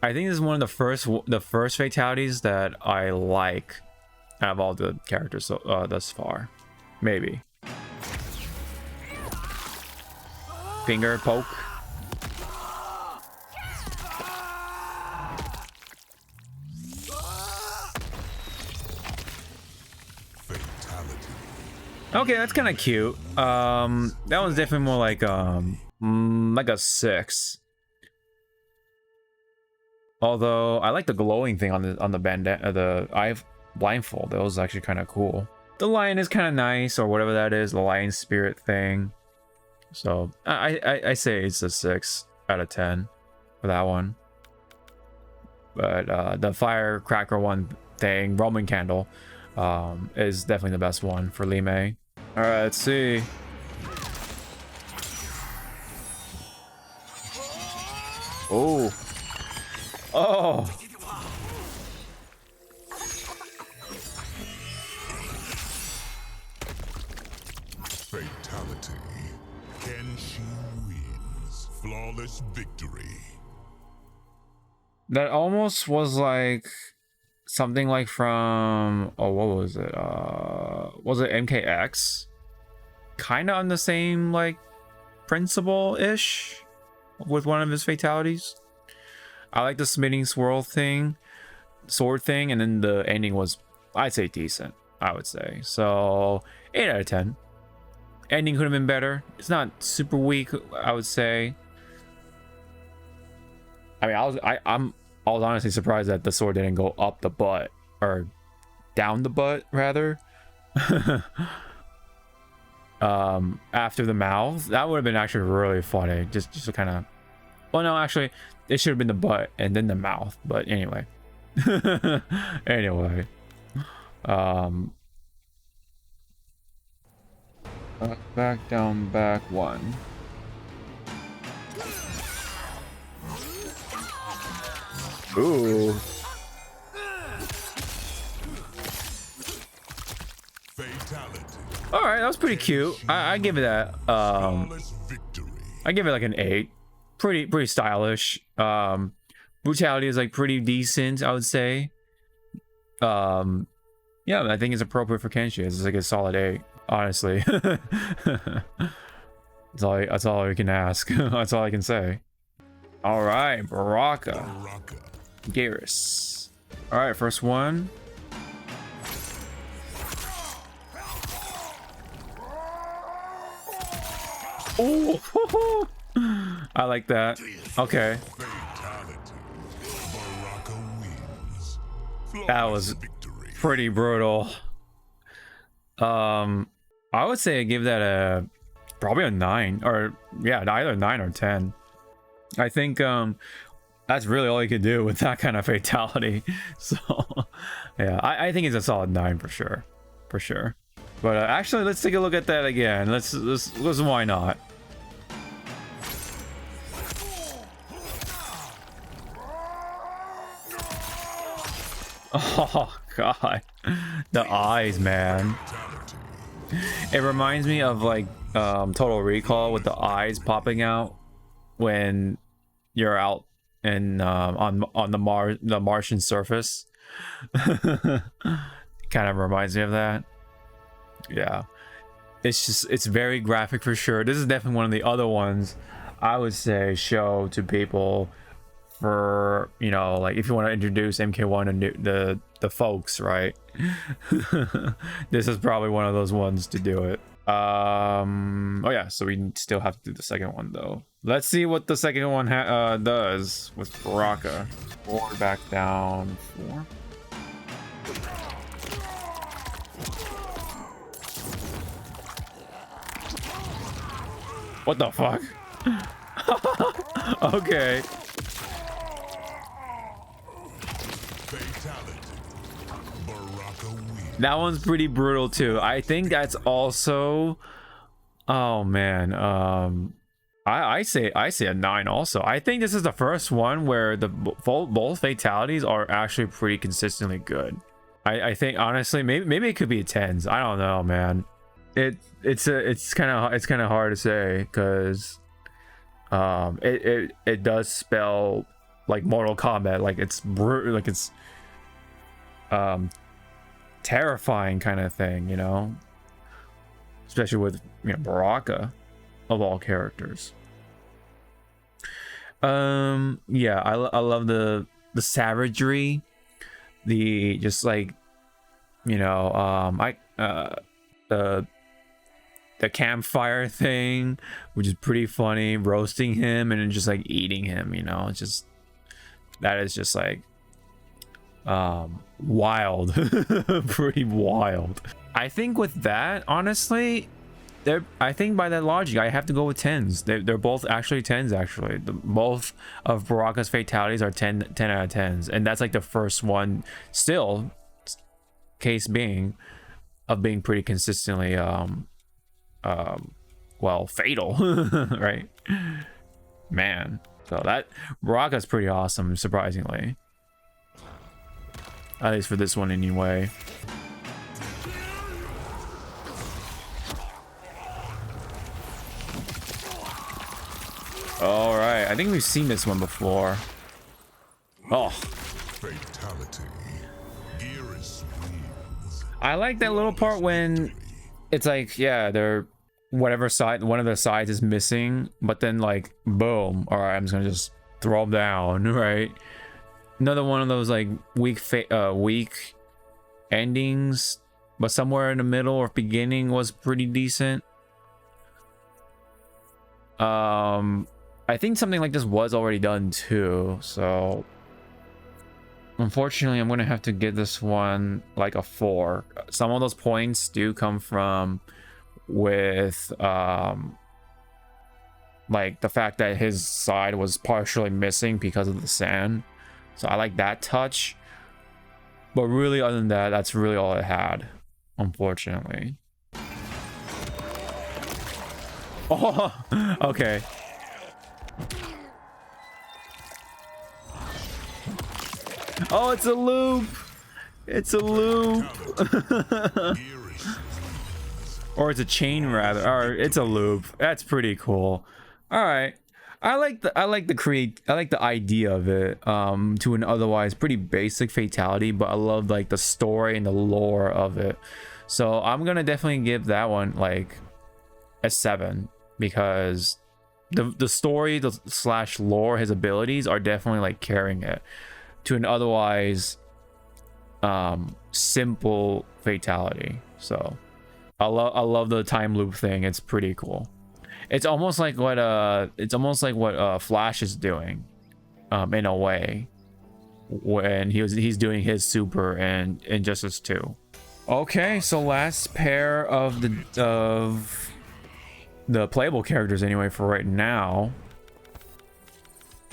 [SPEAKER 1] I think this is one of the first fatalities that I like out of all the characters thus far. Maybe. Finger poke. Okay, that's kind of cute. That one's definitely more like a 6. Although I like the glowing thing on the bandana, the eye blindfold. That was actually kind of cool. The lion is kind of nice, or whatever that is, the lion spirit thing. So I say it's a 6 out of 10 for that one. But the firecracker one thing, Roman candle, is definitely the best one for Lee Mei. All right, let's see. Oh. Oh.
[SPEAKER 2] Fatality. Kenshi wins. Flawless victory.
[SPEAKER 1] That almost was like something like from, oh, what was it? Was it MKX? Kind of on the same like principle-ish with one of his fatalities. I like the spinning swirl thing, sword thing, and then the ending was, I'd say, decent, I would say. So 8 out of 10. Ending could have been better. It's not super weak, I would say. I mean, I was honestly surprised that the sword didn't go up the butt, or down the butt rather. After the mouth, that would have been actually really funny. Just to kind of, well, no, actually, it should have been the butt and then the mouth. But anyway, anyway, back down, back 1. Ooh.
[SPEAKER 2] Fatality.
[SPEAKER 1] All right, that was pretty cute. I give it that. I give it like an 8. Pretty stylish. Brutality is like pretty decent, I would say. Yeah, I think it's appropriate for Kenshi. It's like a solid 8, honestly. That's all I can ask. That's all I can say. All right, Baraka. Garrus. All right, first one. Oh, I like that. Okay. That was pretty brutal. I would say I give that probably a 9, or yeah, either 9 or 10. I think that's really all you can do with that kind of fatality. So yeah, I think it's a solid 9 for sure, for sure. But actually, let's take a look at that again. Let's why not? Oh god, the eyes, man. It reminds me of like Total Recall with the eyes popping out when you're out and on the Martian surface. Kind of reminds me of that. Yeah, it's very graphic for sure. This is definitely one of the other ones I would say show to people for, you know, like if you want to introduce MK1 and the folks, right? This is probably one of those ones to do it. Oh yeah, so we still have to do the second one though. Let's see what the second one does with Baraka. 4 back down 4. What the fuck? Okay. That one's pretty brutal too. I think that's also, oh man, I say a 9 also. I think this is the first one where the both fatalities are actually pretty consistently good. I think honestly maybe it could be a 10s. I don't know, man. It's kind of hard to say because it does spell like Mortal Kombat, like it's brutal, like it's terrifying kind of thing, you know, especially with, you know, Baraka of all characters. Yeah, I love the savagery, the just like, you know, the campfire thing, which is pretty funny, roasting him and then just like eating him, you know. It's just, that is just like wild. Pretty wild. I think with that, honestly, I think by that logic I have to go with 10s. They're both actually 10s actually. Both of Baraka's fatalities are 10 out of 10s, and that's like the first one still, case being, of being pretty consistently well, fatal. Right, man. So that Baraka's pretty awesome, surprisingly, at least for this one anyway. All right, I think we've seen this one before. Oh,
[SPEAKER 2] Fatality.
[SPEAKER 1] I like that little part when it's like, yeah, they're whatever side, one of the sides is missing, but then like boom, all right, I'm just gonna just throw them down, right? Another one of those like weak endings, but somewhere in the middle or beginning was pretty decent. I think something like this was already done too, so unfortunately I'm gonna have to give this one like a 4. Some of those points do come from with like the fact that his side was partially missing because of the sand, so I like that touch, but really other than that, that's really all it had, unfortunately. Oh, okay. Oh, it's a loop. It's a loop. Or it's a chain rather. Or it's a loop. That's pretty cool. All right. I like the idea of it to an otherwise pretty basic fatality, but I love like the story and the lore of it. So I'm going to definitely give that one like a 7, because the story slash lore, his abilities are definitely like carrying it to an otherwise simple fatality. So I love the time loop thing. It's pretty cool. It's almost like what Flash is doing in a way when he's doing his super in Injustice 2. Okay, so last pair of the playable characters anyway for right now.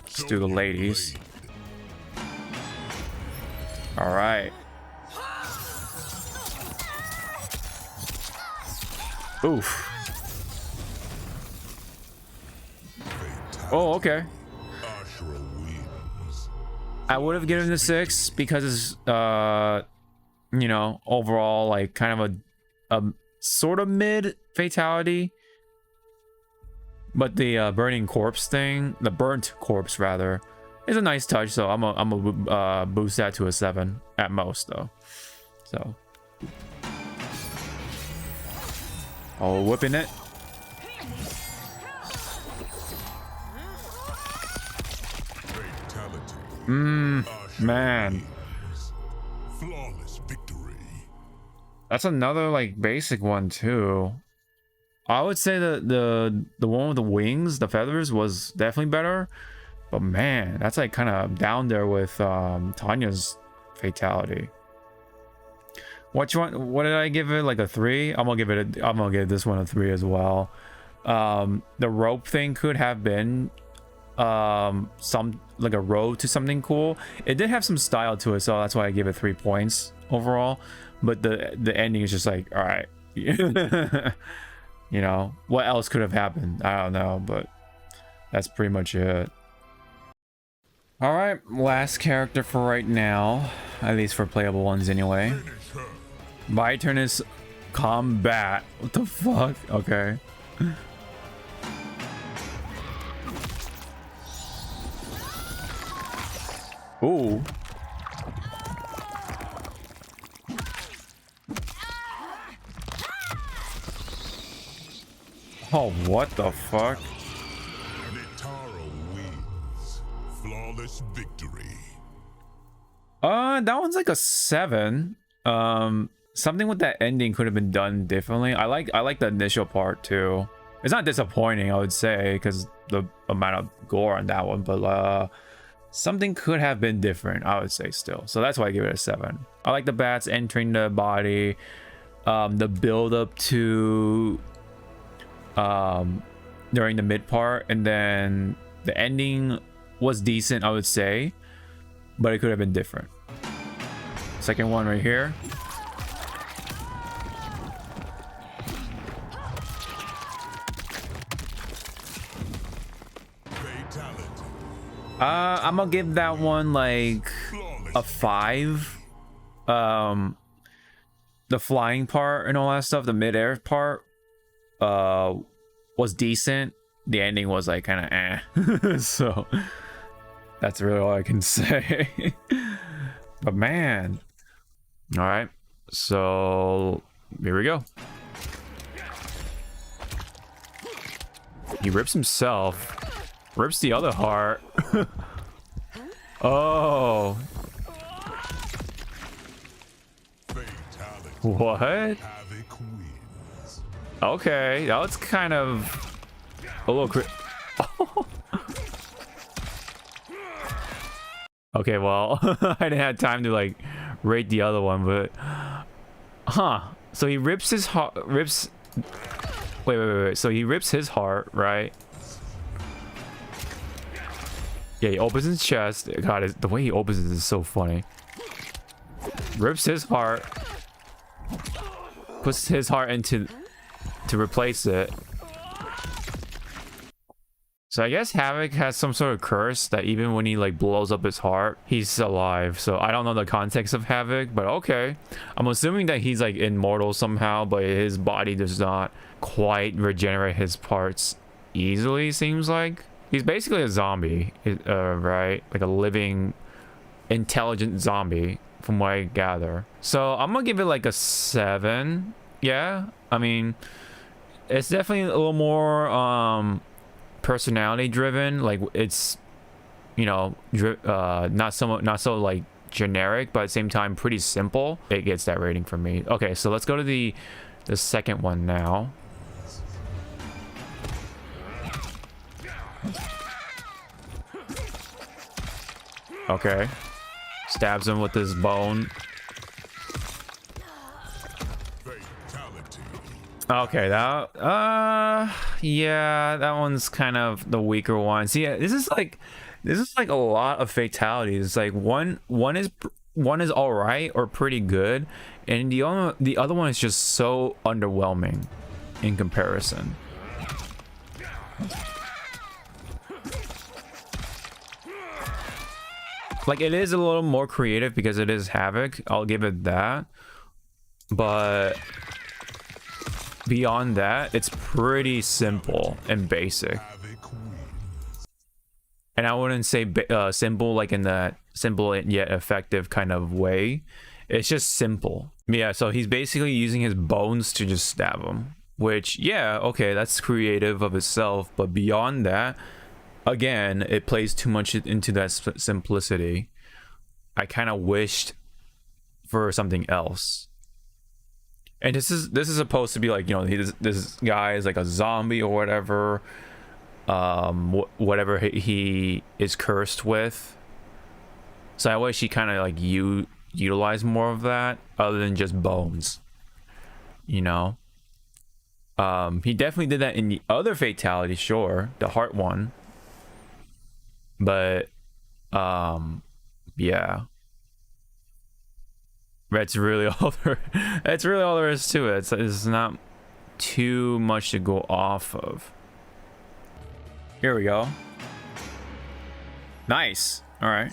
[SPEAKER 1] Let's do the ladies. All right. Oof. Oh, okay.
[SPEAKER 2] Ashura wins.
[SPEAKER 1] I would have given it a 6 because it's you know, overall like kind of a sort of mid fatality. But the burning corpse thing, the burnt corpse rather, is a nice touch. So I'm a boost that to a 7 at most though. So oh, whipping it.
[SPEAKER 2] Fatality.
[SPEAKER 1] Man,
[SPEAKER 2] Wins. Flawless victory.
[SPEAKER 1] that's another like basic one too. I would say the one with the wings, the feathers, was definitely better. But man, that's like kind of down there with Tanya's fatality. What did I give it? Like a 3? I'm gonna give this one a 3 as well. The rope thing could have been some like a road to something cool. It did have some style to it, so that's why I gave it 3 points overall. But the ending is just like, all right. You know, what else could have happened? I don't know, but that's pretty much it. All right, last character for right now, at least for playable ones anyway.
[SPEAKER 2] Finish her.
[SPEAKER 1] My turn is Kombat. What the fuck? Okay. Ooh. Oh, what the fuck?
[SPEAKER 2] Nitara wins. Flawless victory.
[SPEAKER 1] That one's like a 7. Something with that ending could have been done differently. I like the initial part too. It's not disappointing, I would say, because the amount of gore on that one, but something could have been different, I would say still. So that's why I give it a 7. I like the bats entering the body, the build up to during the mid part, and then the ending was decent, I would say, but it could have been different. Second one right here.
[SPEAKER 2] Fatality.
[SPEAKER 1] I'm gonna give that one like a 5. The flying part and all that stuff, the mid-air part was decent. The ending was like kind of eh. So that's really all I can say. But man, all right, so here we go. He rips himself, rips the other heart. Oh,
[SPEAKER 2] Fatality.
[SPEAKER 1] what?
[SPEAKER 2] Havoc wins.
[SPEAKER 1] Okay, that was kind of a little Okay, well, I didn't have time to like rate the other one, but so he rips his heart, wait. So he rips his heart, right? Yeah, he opens his chest. God, the way he opens it is so funny. Rips his heart, puts his heart into to replace it. So I guess Havoc has some sort of curse that even when he like blows up his heart, he's alive. So I don't know the context of Havoc, but okay. I'm assuming that he's like immortal somehow, but his body does not quite regenerate his parts easily, seems like. He's basically a zombie, right? Like a living, intelligent zombie, from what I gather. So I'm gonna give it like a 7. Yeah, I mean, it's definitely a little more personality driven. Like it's, you know, not so like generic, but at the same time pretty simple. It gets that rating from me. Okay, so let's go to the second one now. Okay, stabs him with his bone.
[SPEAKER 2] Fatality.
[SPEAKER 1] Okay, that yeah, that one's kind of the weaker one. See, this is like a lot of fatalities. It's like one is one is all right or pretty good, and the other one is just so underwhelming in comparison. Like, it is a little more creative because it is Havoc, I'll give it that, but beyond that, it's pretty simple and basic. And I wouldn't say simple like in that simple yet effective kind of way. It's just simple. Yeah, so he's basically using his bones to just stab him, which, yeah, okay, that's creative of itself, but beyond that, again, it plays too much into that simplicity. I kind of wished for something else. And this is supposed to be like, you know, this guy is like a zombie or whatever, whatever he is cursed with. So I wish he kind of like utilize more of that other than just bones, you know. He definitely did that in the other fatality, sure, the heart one, but yeah, that's really all there is to it. It's not too much to go off of. Here we go. Nice. All right.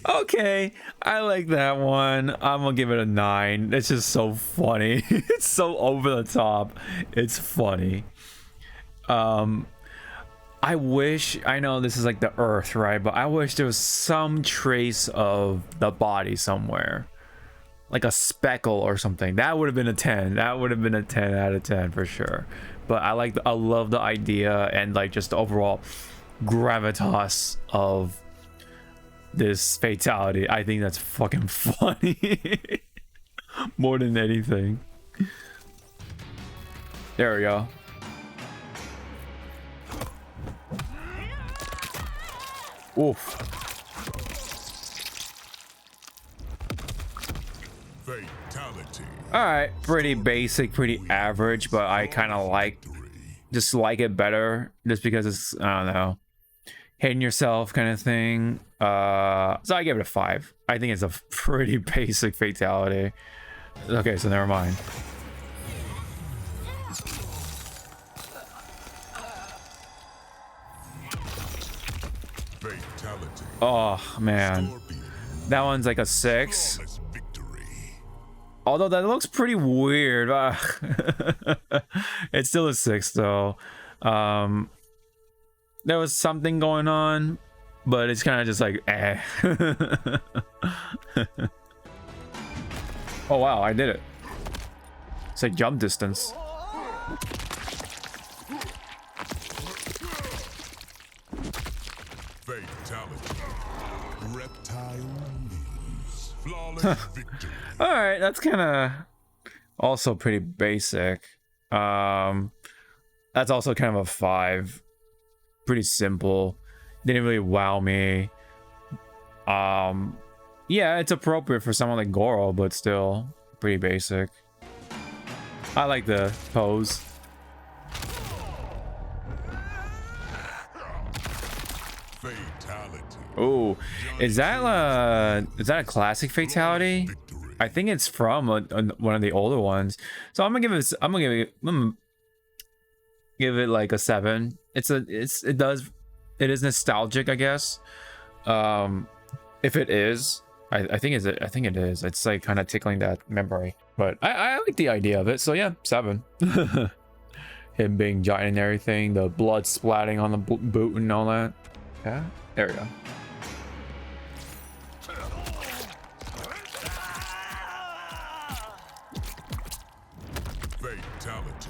[SPEAKER 1] Okay, I like that one. I'm gonna give it a 9. It's just so funny. It's so over the top. It's funny. I wish, I know this is like the Earth, right? But I wish there was some trace of the body somewhere, like a speckle or something. That would have been a 10. That would have been a 10 out of 10 for sure. But I love the idea and like just the overall gravitas of this fatality. I think that's fucking funny. More than anything. There we go. Oof.
[SPEAKER 2] Fatality.
[SPEAKER 1] Alright, pretty basic, pretty average, but I kind of like it better just because it's, I don't know, hating yourself kind of thing. So I give it a 5. I think it's a pretty basic fatality. Okay, so never mind.
[SPEAKER 2] Fatality.
[SPEAKER 1] Oh man, that one's like a 6. Although that looks pretty weird. It's still a 6 though. There was something going on, but it's kind of just like eh. Oh wow, I did it. It's like jump distance.
[SPEAKER 2] Fatality. Reptile wings. Flawless victory.
[SPEAKER 1] All right, that's kind of also pretty basic. That's also kind of a 5. Pretty simple. Didn't really wow me. Yeah, it's appropriate for someone like Goro, but still pretty basic. I like the pose.
[SPEAKER 2] Fatality.
[SPEAKER 1] Oh, is that a classic fatality? I think it's from one of the older ones. So I'm gonna give it like a 7. It is nostalgic, I guess. If it is, I think it is. It's like kind of tickling that memory. But I like the idea of it. So yeah, 7. Him being giant and everything, the blood splatting on the boot and all that. Yeah, there we go.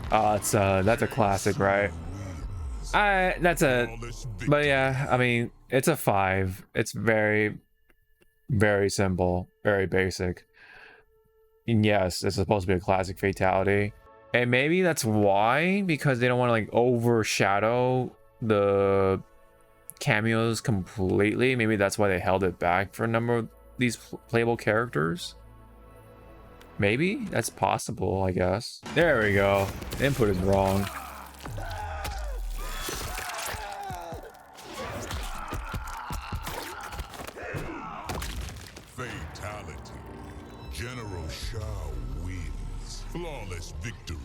[SPEAKER 1] That's a classic, right? But yeah, I mean, it's a 5. It's very, very simple, very basic. And yes, it's supposed to be a classic fatality. And maybe that's why, because they don't want to like overshadow the cameos completely. Maybe that's why they held it back for a number of these playable characters. Maybe that's possible, I guess. There we go. The input is wrong.
[SPEAKER 2] Fatality. General Shao wins. Flawless victory.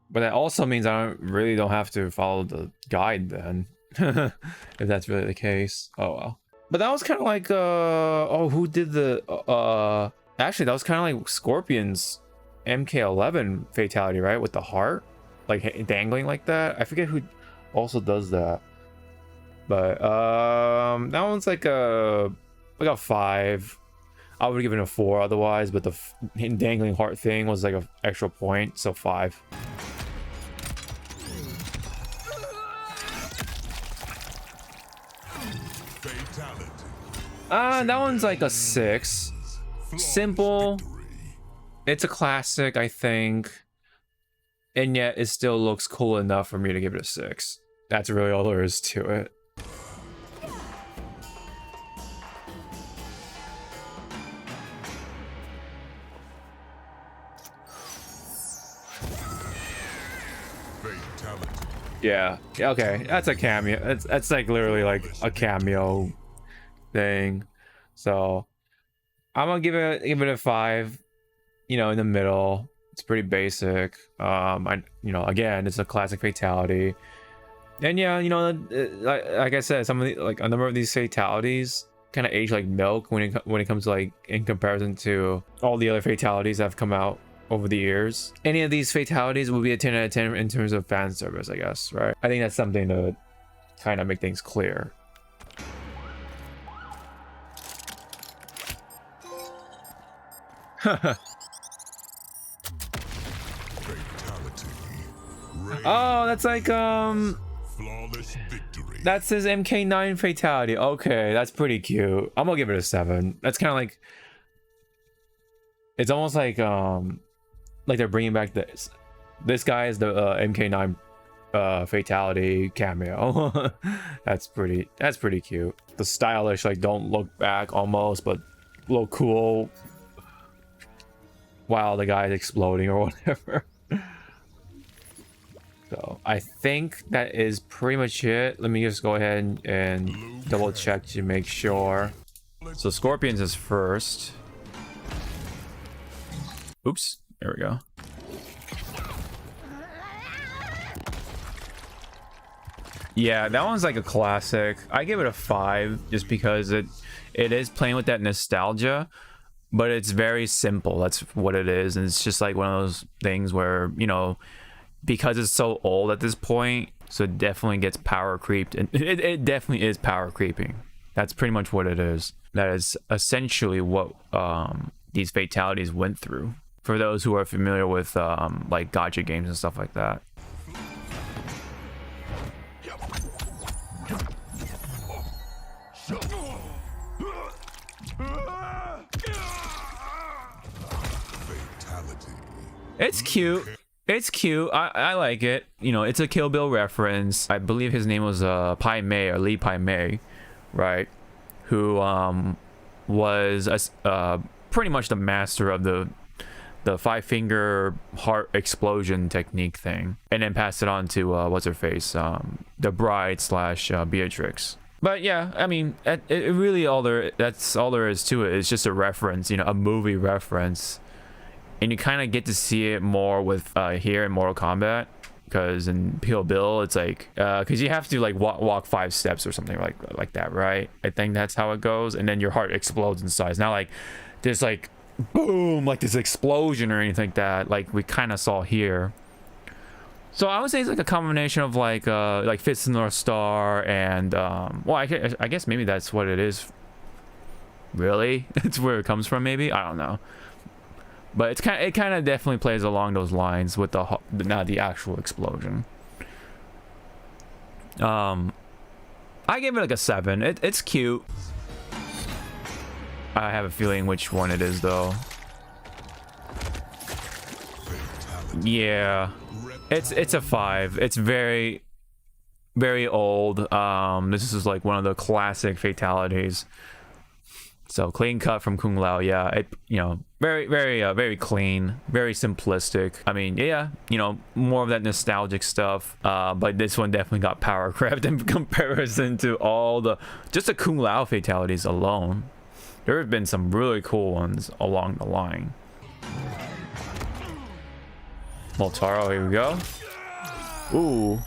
[SPEAKER 1] But that also means I really don't have to follow the guide then. If that's really the case. Oh well. But that was kind of like oh, who did the actually that was kind of like Scorpion's MK11 fatality, right? With the heart like dangling like that. I forget who also does that. But that one's like a 5. I would give it a 4 otherwise, but the dangling heart thing was like an extra point, so 5. That one's like a 6. Simple. It's a classic, I think. And yet it still looks cool enough for me to give it a 6. That's really all there is to it. Yeah. Okay. That's a cameo. That's like literally like a cameo thing. So I'm gonna give it a 5. You know, in the middle. It's pretty basic. Again, it's a classic fatality. And yeah, you know, like I said, some of the, like a number of these fatalities kind of age like milk when it comes to like in comparison to all the other fatalities that have come out over the years. Any of these fatalities will be a 10 out of 10 in terms of fan service, I guess, right? I think that's something to kind of make things clear. Oh, that's like
[SPEAKER 2] Flawless victory.
[SPEAKER 1] that's his MK9 fatality. Okay, that's pretty cute. I'm gonna give it a 7. That's kind of like, it's almost like they're bringing back this guy is the MK9 fatality cameo. That's pretty cute. The stylish like don't look back almost, but look cool while the guy is exploding or whatever. So I think that is pretty much it. Let me just go ahead and double check to make sure. So Scorpions is first. Oops, there we go. Yeah, that one's like a classic. I give it a 5 just because it is playing with that nostalgia, but it's very simple. That's what it is. And it's just like one of those things where, you know, because it's so old at this point, so it definitely gets power creeped, and it definitely is power creeping. That's pretty much what it is. That is essentially what these fatalities went through. For those who are familiar with like gacha games and stuff like that. It's cute. It's cute. I like it. You know, it's a Kill Bill reference. I believe his name was Pai Mei or Lee Pai Mei, right? Who was pretty much the master of the 5-finger heart explosion technique thing, and then passed it on to what's her face, the bride slash Beatrix. But yeah, I mean, it really that's all there is to it. It's just a reference, you know, a movie reference. And you kind of get to see it more with here in Mortal Kombat, because in Kill Bill it's like because you have to like walk 5 steps or something like that, right? I think that's how it goes, and then your heart explodes inside. It's not like there's like boom, like this explosion or anything like that, like we kind of saw here. So I would say it's like a combination of like Fist of the North Star and well, I guess maybe that's what it is. Really, it's where it comes from. Maybe, I don't know. But it kind of definitely plays along those lines with not the actual explosion. I gave it like a 7. It's cute. I have a feeling which one it is though. Yeah, it's a 5. It's very, very old. This is like one of the classic fatalities. So clean cut from Kung Lao. Yeah, very clean, very simplistic. I mean, yeah, you know, more of that nostalgic stuff. But this one definitely got power crept in comparison to all the just the Kung Lao fatalities alone. There have been some really cool ones along the line. Moltaro, here we go. Ooh.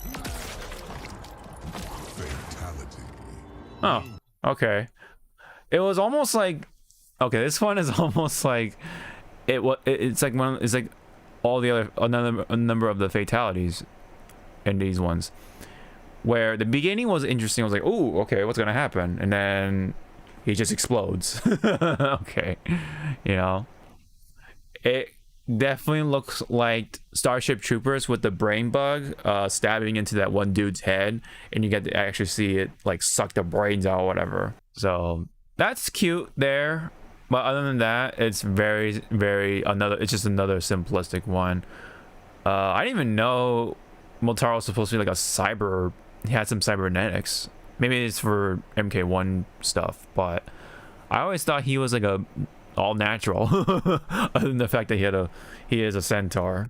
[SPEAKER 2] Fatality.
[SPEAKER 1] Oh, okay. It was almost like, okay, this one is almost like it's like it's like all the other a number of the fatalities in these ones, where the beginning was interesting. I was like, oh, okay, what's gonna happen? And then he just explodes. Okay, you know, it definitely looks like Starship Troopers with the brain bug stabbing into that one dude's head, and you get to actually see it like suck the brains out or whatever. So that's cute there, but other than that, it's very it's just another simplistic one. I didn't even know Moltaro was supposed to be like a cyber. He had some cybernetics. Maybe it's for MK1 stuff, but I always thought he was like a all natural. Other than the fact that he is a centaur.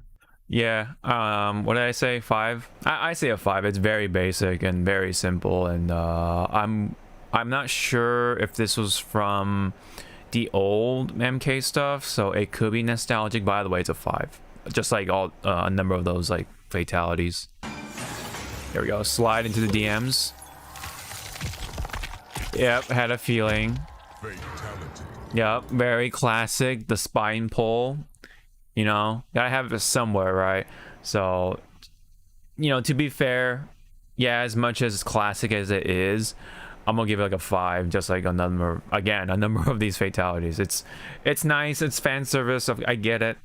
[SPEAKER 1] Yeah. What did I say? 5? I say a 5. It's very basic and very simple, and I'm not sure if this was from the old MK stuff, so it could be nostalgic. By the way, it's a 5, just like all a number of those like fatalities. There we go. Slide into the DMs. Yep, had a feeling.
[SPEAKER 2] Fatality.
[SPEAKER 1] Yep, very classic. The spine pull, you know, gotta have it somewhere, right? So, you know, to be fair, yeah, as much as classic as it is, I'm gonna give it like a 5, just like a number of these fatalities. It's nice, it's fan service, I get it,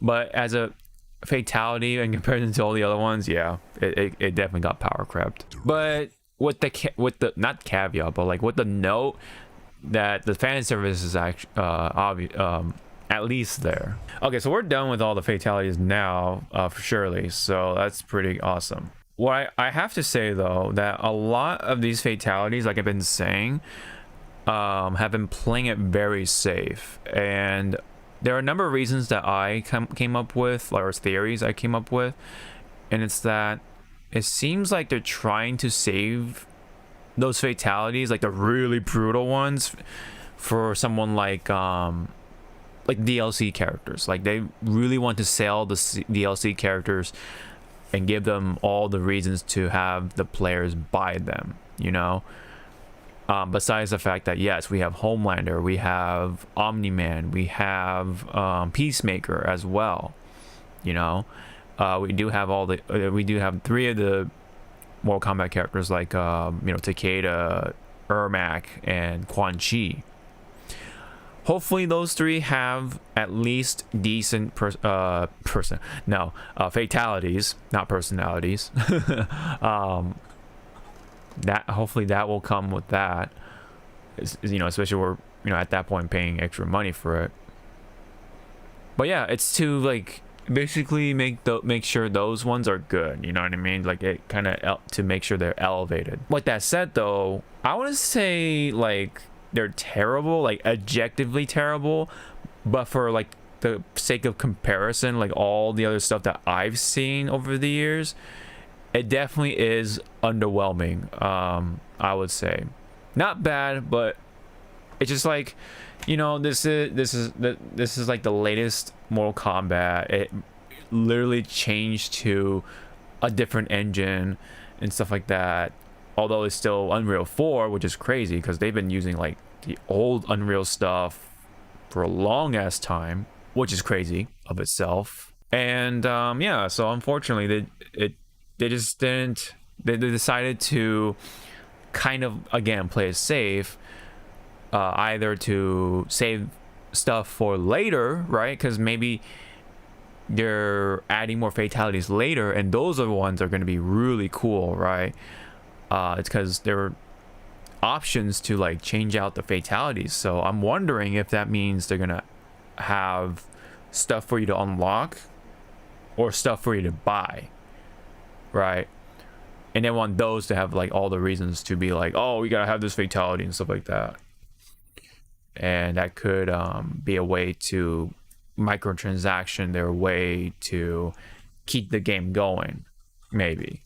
[SPEAKER 1] but as a fatality in comparison to all the other ones, yeah, it definitely got power crept. But with the not caveat, but like with the note that the fan service is actually at least there. Okay, so we're done with all the fatalities now, for surely, so that's pretty awesome. What I have to say though, that a lot of these fatalities, like I've been saying, have been playing it very safe, and there are a number of reasons that I came up with, or theories I came up with, and it's that it seems like they're trying to save those fatalities, like the really brutal ones, for someone like DLC characters. Like they really want to sell the DLC characters and give them all the reasons to have the players buy them, you know. Besides the fact that yes, we have Homelander, we have Omni-Man, we have Peacemaker as well, you know. We do have we do have 3 of the Mortal Kombat characters, like you know, Takeda, Ermac, and Quan Chi. Hopefully those 3 have at least decent fatalities, not personalities. That hopefully that will come with that, you know, especially we're, you know, at that point paying extra money for it. But yeah, it's to like basically make sure those ones are good, you know what I mean? Like it kind of to make sure they're elevated. With that said though, I want to say like they're terrible, like objectively terrible, but for like the sake of comparison, like all the other stuff that I've seen over the years, it definitely is underwhelming. I would say not bad, but it's just like, you know, this is like the latest Mortal Kombat. It literally changed to a different engine and stuff like that, although it's still Unreal 4, which is crazy because they've been using like the old Unreal stuff for a long ass time, which is crazy of itself. And yeah, so unfortunately they just didn't, they decided to kind of again play it safe, either to save stuff for later, right? Because maybe they're adding more fatalities later, and those are the ones that are going to be really cool, right? It's because there are options to like change out the fatalities. So I'm wondering if that means they're gonna have stuff for you to unlock or stuff for you to buy, right? And they want those to have like all the reasons to be like, oh, we gotta have this fatality and stuff like that. and that could be a way to microtransaction their way to keep the game going. Maybe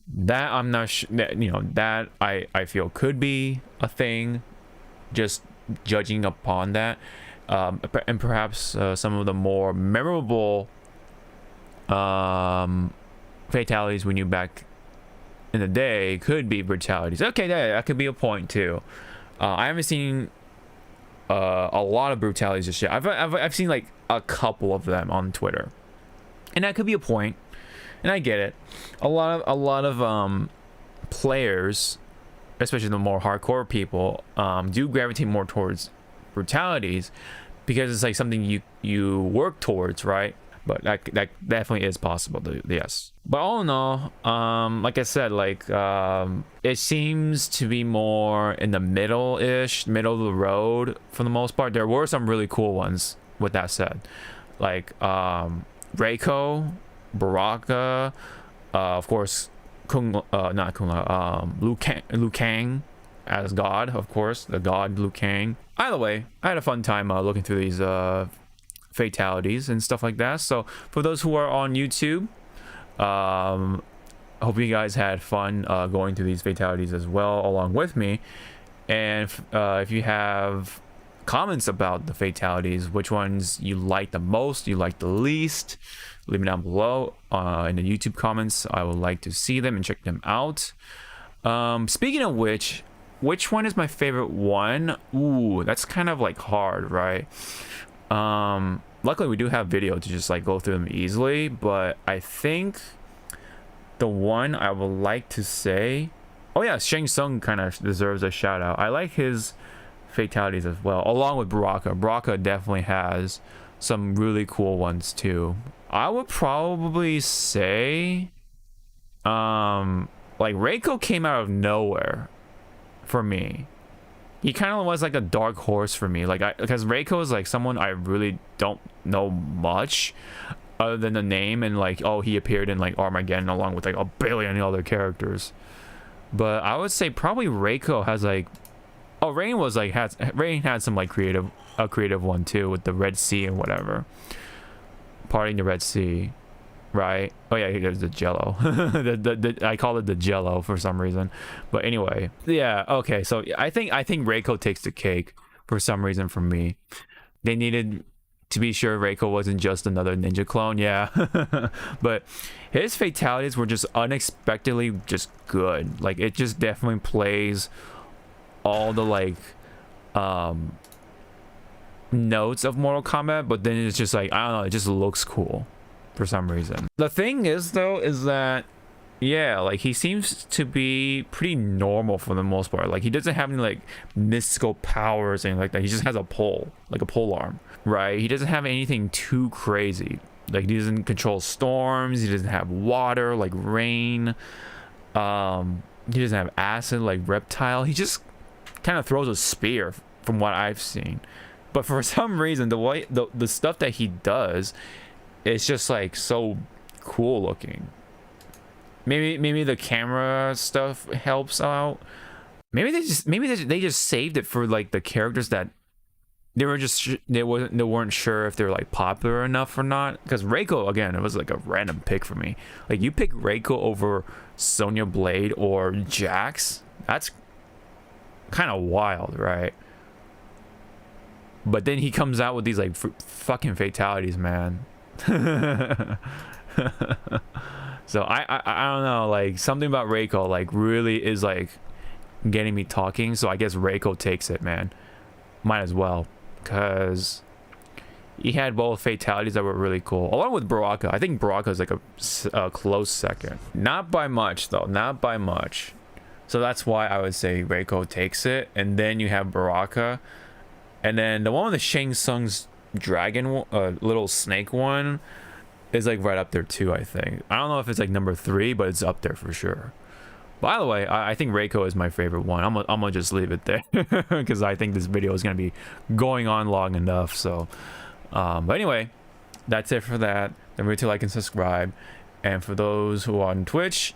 [SPEAKER 1] that I'm not sure. You know, that I feel could be a thing. Just judging upon that, and perhaps some of the more memorable fatalities we knew back in the day could be brutalities. Okay, that could be a point too. I haven't seen a lot of brutalities just yet. I've seen like a couple of them on Twitter, and that could be a point. And I get it. A lot of players, especially the more hardcore people, do gravitate more towards brutalities because it's like something you work towards, right? But that definitely is possible, yes. But all in all, like I said, like it seems to be more in the middle of the road for the most part. There were some really cool ones. With that said, like Reiko, Baraka, of course, Liu Kang as God, of course, the God Liu Kang. Either way, I had a fun time looking through these fatalities and stuff like that. So for those who are on YouTube, hope you guys had fun going through these fatalities as well along with me. And if you have comments about the fatalities, which ones you like the most, you like the least, leave me down below in the YouTube comments. I would like to see them and check them out. Speaking of which one is my favorite one? Ooh, that's kind of like hard, right? Luckily we do have video to just like go through them easily, but I think the one I would like to say, oh yeah, Shang Tsung kind of deserves a shout out. I like his fatalities as well, along with Baraka. Baraka definitely has some really cool ones too. I would probably say like Reiko came out of nowhere for me. He kind of was like a dark horse for me, like because Reiko is like someone I really don't know much other than the name, and like, oh, he appeared in like Armageddon along with like a billion other characters. But I would say probably Reiko has like, oh, Rain had some like creative one too with the Red Sea and whatever, parting the Red Sea, right? Oh yeah, there's the Jello. I call it the Jello for some reason, but anyway, yeah, okay. So I think Reiko takes the cake for some reason for me. They needed to be sure Reiko wasn't just another ninja clone, yeah. But his fatalities were just unexpectedly just good. Like it just definitely plays all the like notes of Mortal Kombat, but then it's just like, I don't know, it just looks cool for some reason. The thing is though, is that yeah, like he seems to be pretty normal for the most part. Like he doesn't have any like mystical powers or anything like that. He just has a pole, like a pole arm, right? He doesn't have anything too crazy. Like he doesn't control storms, he doesn't have water like rain, he doesn't have acid like Reptile. He just kind of throws a spear from what I've seen. But for some reason, the way the stuff that he does, it's just like so cool looking. Maybe the camera stuff helps out. Maybe they just saved it for like the characters that they weren't sure if they're like popular enough or not. Because Reiko, again, it was like a random pick for me. Like you pick Reiko over Sonya Blade or Jax, that's kind of wild, right? But then he comes out with these like fucking fatalities, man. So I don't know, like something about Reiko like really is like getting me talking. So I guess Reiko takes it, man. Might as well, because he had both fatalities that were really cool, along with Baraka. I think Baraka is like a close second, not by much though, not by much. So that's why I would say Reiko takes it, and then you have Baraka, and then the one with the Shang Tsung's dragon, little snake one, is like right up there too. I think, I don't know if it's like number 3, but it's up there for sure. By the way, I think Reiko is my favorite one. I'm gonna just leave it there because I think this video is gonna be going on long enough. So but anyway, that's it for that. Don't forget to like and subscribe, and for those who are on Twitch,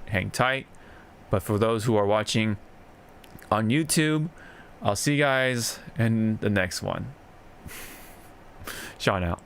[SPEAKER 1] hang tight. But for those who are watching on YouTube, I'll see you guys in the next one. Sean out.